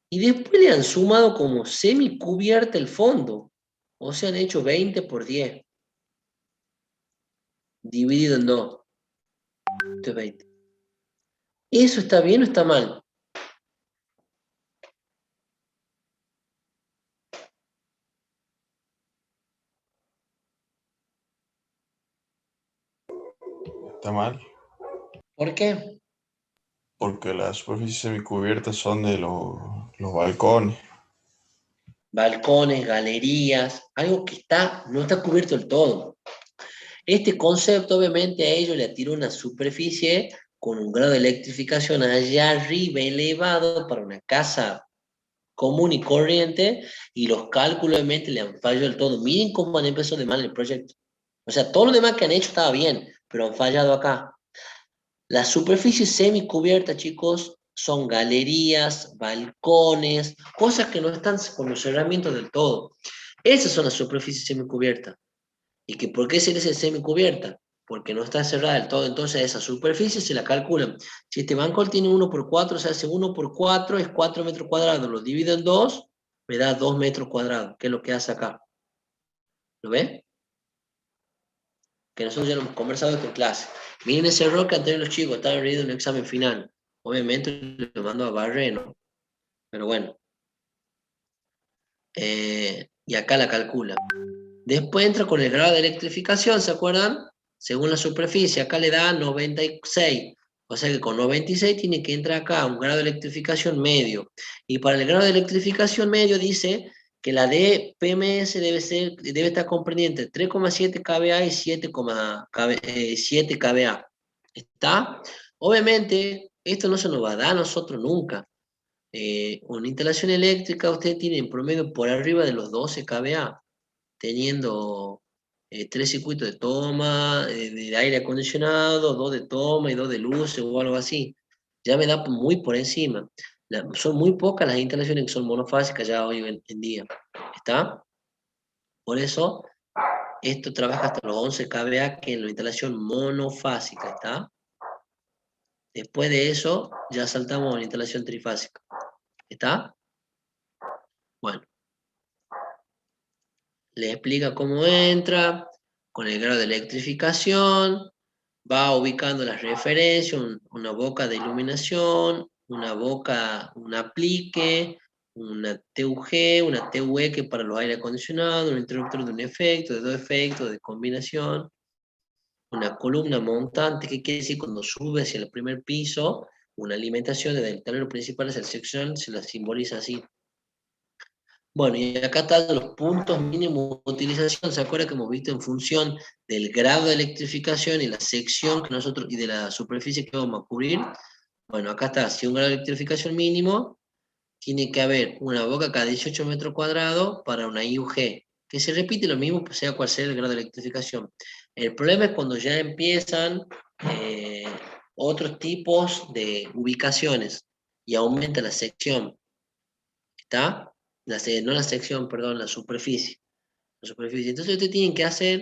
Y después le han sumado como semicubierta el fondo. O sea, han hecho 20 por 10. Dividido en 2. Esto es 20. ¿Eso está bien o está mal? Está mal, ¿Por qué? porque las superficies semicubiertas son de los balcones. Balcones, galerías, algo que no está cubierto del todo. Este concepto obviamente a ellos le tiró una superficie con un grado de electrificación allá arriba elevado para una casa común y corriente, y los cálculos obviamente le han fallado del todo. Miren cómo han empezado de mal el proyecto. O sea, todo lo demás que han hecho estaba bien, pero han fallado acá. Las superficies semicubiertas, chicos, son galerías, balcones, cosas que no están con los cerramientos del todo. Esas son las superficies semicubiertas. ¿Y que por qué se dice semicubierta? Porque no está cerrada del todo, entonces esa superficie se la calculan. Si este banco tiene 1 por 4, se hace 1 por 4, es 4 metros cuadrados, lo divido en 2, me da 2 metros cuadrados, que es lo que hace acá. ¿Lo ven? Que nosotros ya lo hemos conversado esto en clase. Miren ese error que han tenido los chicos, estaban riendo en un examen final. Obviamente lo mando a Barreno, pero bueno. Y acá la calcula. Después entra con el grado de electrificación, ¿se acuerdan? Según la superficie, acá le da 96. O sea que con 96 tiene que entrar acá un grado de electrificación medio. Y para el grado de electrificación medio dice que la de PMS debe estar comprendida entre 3,7 kVA y 7 kVA. ¿Está? Obviamente, esto no se nos va a dar a nosotros nunca. Una instalación eléctrica, usted tiene en promedio por arriba de los 12 kVA, teniendo 3 circuitos de toma, de aire acondicionado, 2 de toma y 2 de luces o algo así. Ya me da muy por encima. Son muy pocas las instalaciones que son monofásicas ya hoy en día. ¿Está? Por eso, esto trabaja hasta los 11 kVA, que es la instalación monofásica. ¿Está? Después de eso, ya saltamos a la instalación trifásica. ¿Está? Bueno. Le explica cómo entra, con el grado de electrificación, va ubicando las referencias, una boca de iluminación, una boca, un aplique, una TUG, una TUE que para los aire acondicionados, un interruptor de un efecto, de dos efectos, de combinación, una columna montante, que quiere decir cuando sube hacia el primer piso, una alimentación desde el tablero principal hacia el sección, se la simboliza así. Bueno, y acá están los puntos mínimos de utilización. ¿Se acuerda que hemos visto en función del grado de electrificación y la sección que nosotros, y de la superficie que vamos a cubrir? Bueno, acá está, si un grado de electrificación mínimo, tiene que haber una boca cada 18 metros cuadrados para una IUG, que se repite lo mismo, sea cual sea el grado de electrificación. El problema es cuando ya empiezan otros tipos de ubicaciones y aumenta la sección. ¿Está? no la sección, perdón, la superficie. La superficie. Entonces ustedes tienen que hacer,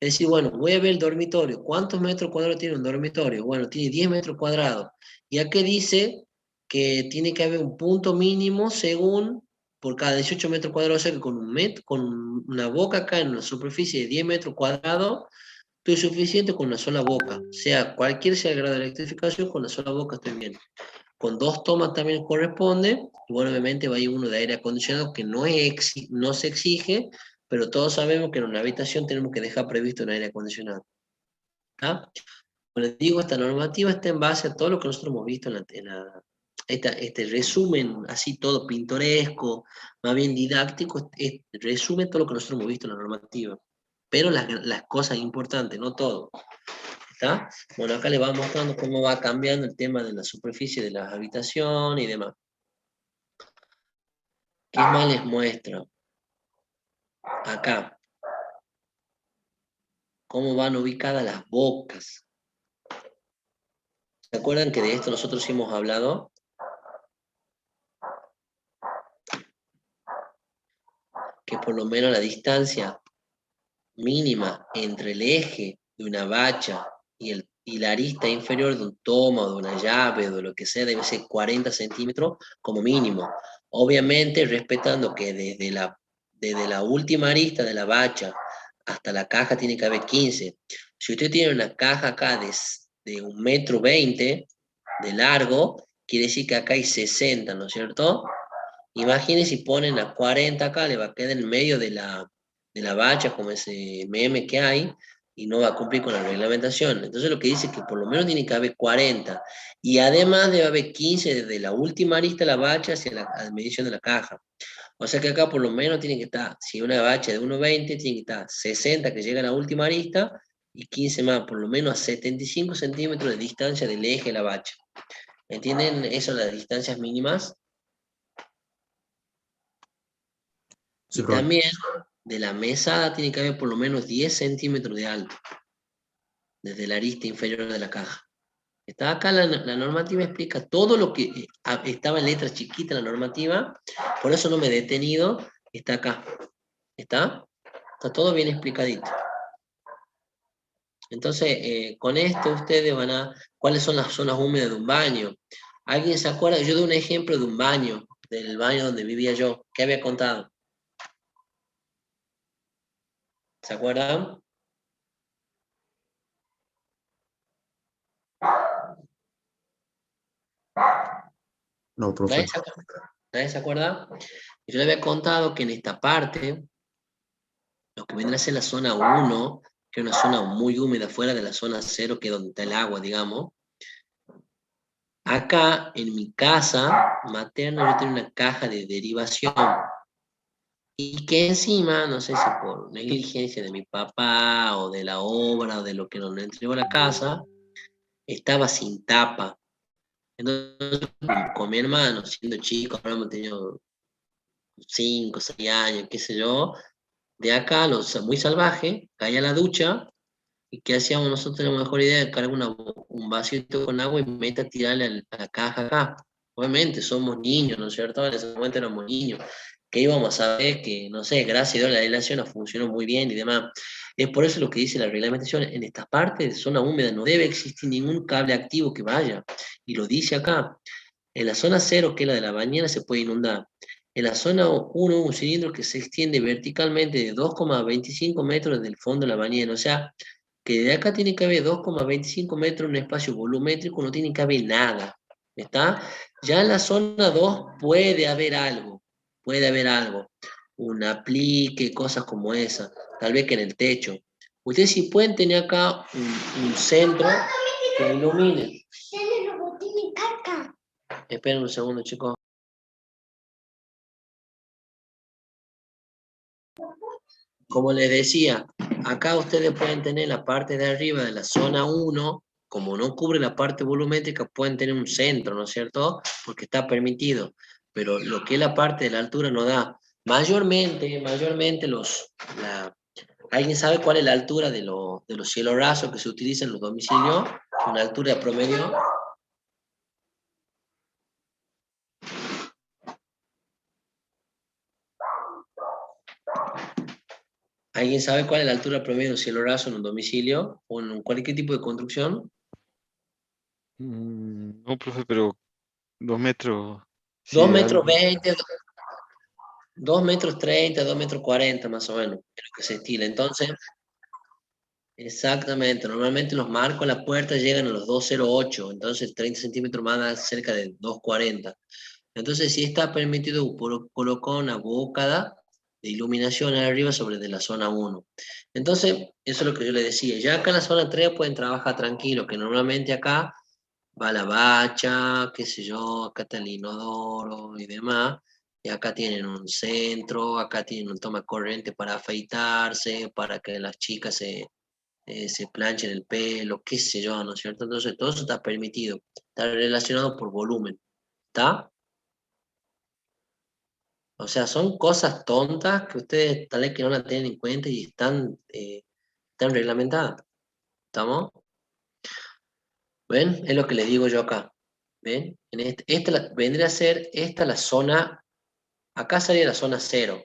es decir, bueno, voy a ver el dormitorio. ¿Cuántos metros cuadrados tiene un dormitorio? Bueno, tiene 10 metros cuadrados. Y acá dice que tiene que haber un punto mínimo según por cada 18 metros cuadrados, o sea que con una boca acá en una superficie de 10 metros cuadrados, estoy suficiente con una sola boca. Sea cualquier sea el grado de electrificación, con una sola boca estoy bien. Con 2 tomas también corresponde, y bueno, obviamente va a ir uno de aire acondicionado que no se exige, pero todos sabemos que en una habitación tenemos que dejar previsto un aire acondicionado. ¿Ah? Como les digo, esta normativa está en base a todo lo que nosotros hemos visto este resumen así todo pintoresco, más bien didáctico, resume todo lo que nosotros hemos visto en la normativa, pero las cosas importantes, no todo. ¿Está? Bueno, acá les va mostrando cómo va cambiando el tema de la superficie de las habitaciones y demás. ¿Qué más les muestro? Acá. Cómo van ubicadas las bocas. ¿Se acuerdan que de esto nosotros sí hemos hablado? Que por lo menos la distancia mínima entre el eje de una bacha y la arista inferior de un toma, o de una llave, o de lo que sea, debe ser 40 centímetros como mínimo. Obviamente respetando que desde la última arista de la bacha hasta la caja tiene que haber 15. Si usted tiene una caja acá de 1,20 m de largo, quiere decir que acá hay 60, ¿no es cierto? Imagínense si ponen a 40 acá, le va a quedar en medio de la bacha, como ese meme que hay, y no va a cumplir con la reglamentación. Entonces lo que dice es que por lo menos tiene que haber 40. Y además debe haber 15 desde la última arista de la bacha hacia la medición de la caja. O sea que acá por lo menos tiene que estar, si una bacha de 1,20, tiene que estar 60 que llega a la última arista, y 15 más, por lo menos a 75 centímetros de distancia del eje de la bacha. ¿Entienden eso, las distancias mínimas? Sí, Y profe. también de la mesada tiene que haber por lo menos 10 centímetros de alto, desde la arista inferior de la caja. Está acá la normativa, explica todo lo que estaba en letras chiquitas en la normativa, por eso no me he detenido, está acá. ¿Está? Está todo bien explicadito. Entonces, con esto ustedes van a... ¿Cuáles son las zonas húmedas de un baño? ¿Alguien se acuerda? Yo doy un ejemplo de un baño, del baño donde vivía yo. ¿Qué había contado? ¿Se acuerdan? No, profe. ¿Nadie se acuerda? ¿Nadie se acuerda? Yo le había contado que en esta parte, lo que viene a ser la zona 1, que es una zona muy húmeda, fuera de la zona 0, que es donde está el agua, digamos. Acá, en mi casa materna, yo tengo una caja de derivación. Y que encima, no sé si por negligencia de mi papá, o de la obra, o de lo que nos entregó la casa, estaba sin tapa. Entonces, con mi hermano, siendo chico, habremos tenido 5, 6 años, qué sé yo, de acá, muy salvaje, caía a la ducha, y ¿qué hacíamos nosotros? Tenemos la mejor idea de cargar un vasito con agua y meta a tirarle a la caja acá. Obviamente somos niños, ¿no es cierto? En ese momento éramos niños. Que íbamos a saber que, no sé, gracias a Dios la legislación funcionó muy bien y demás. Es por eso lo que dice la reglamentación, en esta parte de zona húmeda no debe existir ningún cable activo que vaya. Y lo dice acá. En la zona 0, que es la de la bañera, se puede inundar. En la zona 1, un cilindro que se extiende verticalmente de 2,25 metros desde el fondo de la bañera. O sea, que de acá tiene que haber 2,25 metros, un espacio volumétrico, no tiene que haber nada. ¿Está? Ya en la zona 2 puede haber algo. Puede haber algo. Un aplique, cosas como esa. Tal vez que en el techo. Ustedes sí pueden tener acá un centro que ilumine. Esperen un segundo, chicos. Como les decía, acá ustedes pueden tener la parte de arriba de la zona 1, como no cubre la parte volumétrica, pueden tener un centro, ¿no es cierto? Porque está permitido, pero lo que es la parte de la altura no da. Mayormente ¿alguien sabe cuál es la altura de los cielos rasos que se utilizan en los domicilios? Una altura promedio. ¿Alguien sabe cuál es la altura promedio de un cielo raso en un domicilio o en cualquier tipo de construcción? No, profe, pero 2 metros. 2 Sí, metros algo. 20, 2 metros 30, 2 metros 40 más o menos, es lo que se estila. Entonces, exactamente, normalmente los marcos a la puerta llegan a los 2,08, entonces 30 centímetros más da cerca de 2,40. Entonces, sí está permitido colocar una bócada de iluminación arriba sobre de la zona 1. Entonces, eso es lo que yo le decía. Ya acá en la zona 3 pueden trabajar tranquilos, que normalmente acá va la bacha, qué sé yo, acá está el inodoro y demás. Y acá tienen un centro, acá tienen un toma corriente para afeitarse, para que las chicas se planchen el pelo, qué sé yo, ¿no es cierto? Entonces, todo eso está permitido. Está relacionado por volumen. ¿Está? O sea, son cosas tontas que ustedes tal vez que no la tienen en cuenta y están reglamentadas. ¿Estamos? ¿Ven? Es lo que les digo yo acá. ¿Ven? Vendría a ser esta la zona, acá sería la zona 0.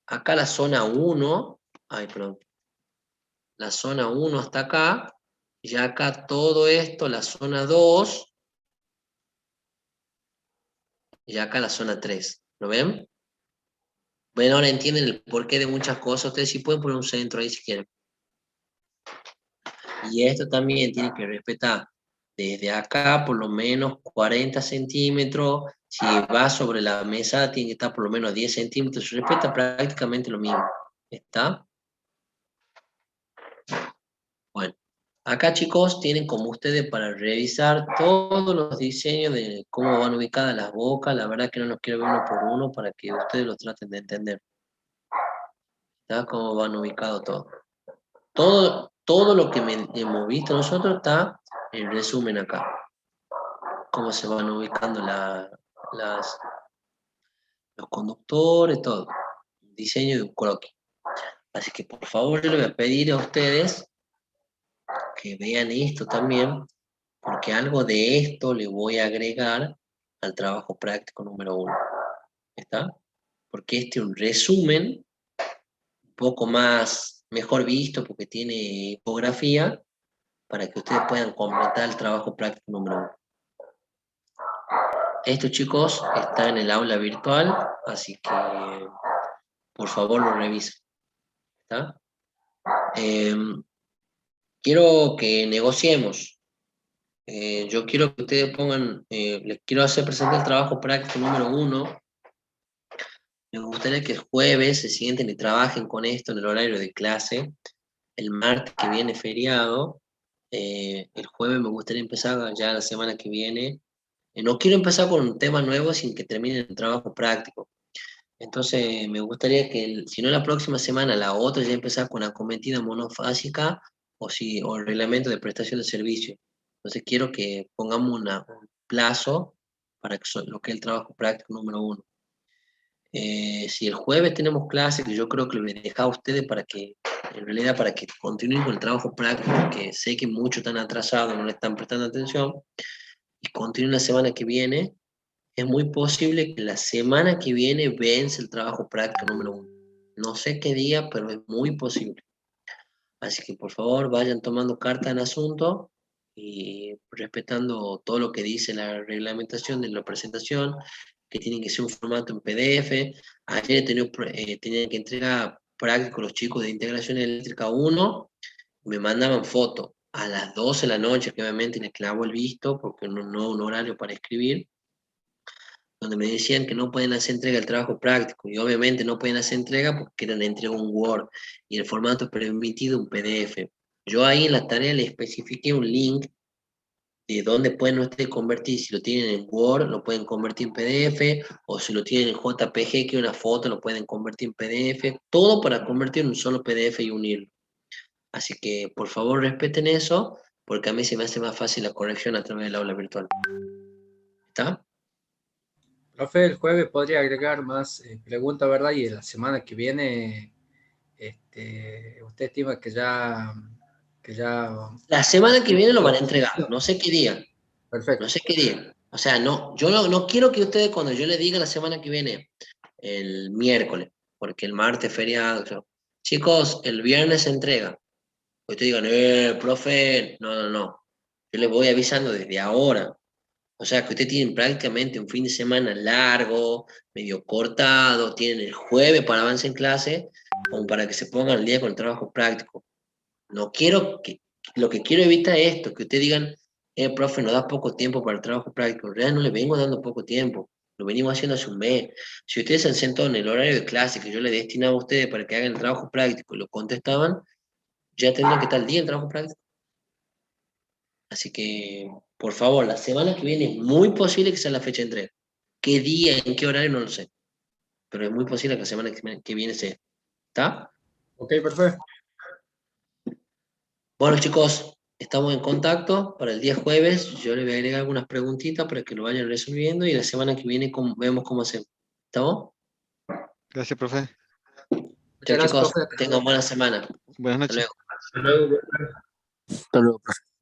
Acá la zona 1, ay, perdón, la zona 1 hasta acá, y acá todo esto, la zona 2, y acá la zona 3. ¿Lo ven? Bueno, ahora entienden el porqué de muchas cosas. Ustedes sí pueden poner un centro ahí si quieren. Y esto también tiene que respetar desde acá por lo menos 40 centímetros. Si va sobre la mesa, tiene que estar por lo menos 10 centímetros. Se respeta prácticamente lo mismo. ¿Está? Bueno, acá chicos tienen como ustedes para revisar todos los diseños de cómo van ubicadas las bocas. La verdad que no los quiero ver uno por uno para que ustedes los traten de entender. ¿Está? Cómo van ubicados todos. Todo lo que hemos visto nosotros está en resumen acá. Cómo se van ubicando los conductores, todo. Diseño de un croquis. Así que por favor yo le voy a pedir a ustedes que vean esto también, porque algo de esto le voy a agregar al trabajo práctico número 1. ¿Está? Porque este es un resumen un poco más, mejor visto, porque tiene infografía, para que ustedes puedan completar el trabajo práctico número 1. Esto, chicos, está en el aula virtual, así que por favor lo revisen. ¿Está? Quiero que negociemos. Yo quiero que ustedes pongan, les quiero hacer presentar el trabajo práctico número 1. Me gustaría que el jueves se sienten y trabajen con esto en el horario de clase. El martes que viene feriado. El jueves me gustaría empezar ya la semana que viene. No quiero empezar con un tema nuevo sin que termine el trabajo práctico. Entonces, me gustaría que, si no la próxima semana, la otra ya empezar con la acometida monofásica o el reglamento de prestación de servicio. Entonces, quiero que pongamos un plazo para lo que es el trabajo práctico número 1. Si el jueves tenemos clase, que yo creo que lo voy a dejar a ustedes para que, en realidad, para que continúen con el trabajo práctico, que sé que muchos están atrasados, no le están prestando atención, y continúen la semana que viene. Es muy posible que la semana que viene vence el trabajo práctico número 1. No sé qué día, pero es muy posible. Así que por favor vayan tomando carta en asunto y respetando todo lo que dice la reglamentación de la presentación, que tiene que ser un formato en PDF. Ayer tenían que entregar práctico los chicos de integración eléctrica 1, me mandaban fotos a las 12 de la noche, que obviamente les clavo el visto porque no un horario para escribir, donde me decían que no pueden hacer entrega del trabajo práctico, y obviamente no pueden hacer entrega porque eran entrega un Word, y el formato permitido un PDF. Yo ahí en la tarea le especifiqué un link de dónde pueden ustedes convertir. Si lo tienen en Word, lo pueden convertir en PDF, o si lo tienen en JPG, que es una foto, lo pueden convertir en PDF, todo para convertir en un solo PDF y unirlo. Así que por favor respeten eso, porque a mí se me hace más fácil la corrección a través del aula virtual. ¿Está? Profe, el jueves podría agregar más preguntas, ¿verdad? Y la semana que viene, usted estima que ya. La semana que viene lo van a entregar, no sé qué día. No Perfecto. sé qué día. O sea, no, yo no quiero que ustedes, cuando yo les diga la semana que viene, el miércoles, porque el martes es feriado, Chicos, el viernes se entrega. Ustedes digan, profe, no. Yo les voy avisando desde ahora. O sea, que ustedes tienen prácticamente un fin de semana largo, medio cortado, tienen el jueves para avance en clase, como para que se pongan al día con el trabajo práctico. No quiero que, lo que quiero evitar es esto, que ustedes digan, profe, nos da poco tiempo para el trabajo práctico. En realidad no les vengo dando poco tiempo, lo venimos haciendo hace un mes. Si ustedes se han sentado en el horario de clase que yo les destinaba a ustedes para que hagan el trabajo práctico y lo contestaban, ya tendrían que estar al día en trabajo práctico. Así que, por favor, la semana que viene es muy posible que sea la fecha de entrega. ¿Qué día, en qué horario? No lo sé. Pero es muy posible que la semana que viene sea. ¿Está? Ok, perfecto. Bueno, chicos, estamos en contacto para el día jueves. Yo les voy a agregar algunas preguntitas para que lo vayan resolviendo y la semana que viene vemos cómo hacemos. ¿Estamos? Gracias, profe. Chao, Muchas gracias, chicos. profe. Tengan buena semana. Buenas Hasta noches. luego. Hasta luego. Hasta luego, profe.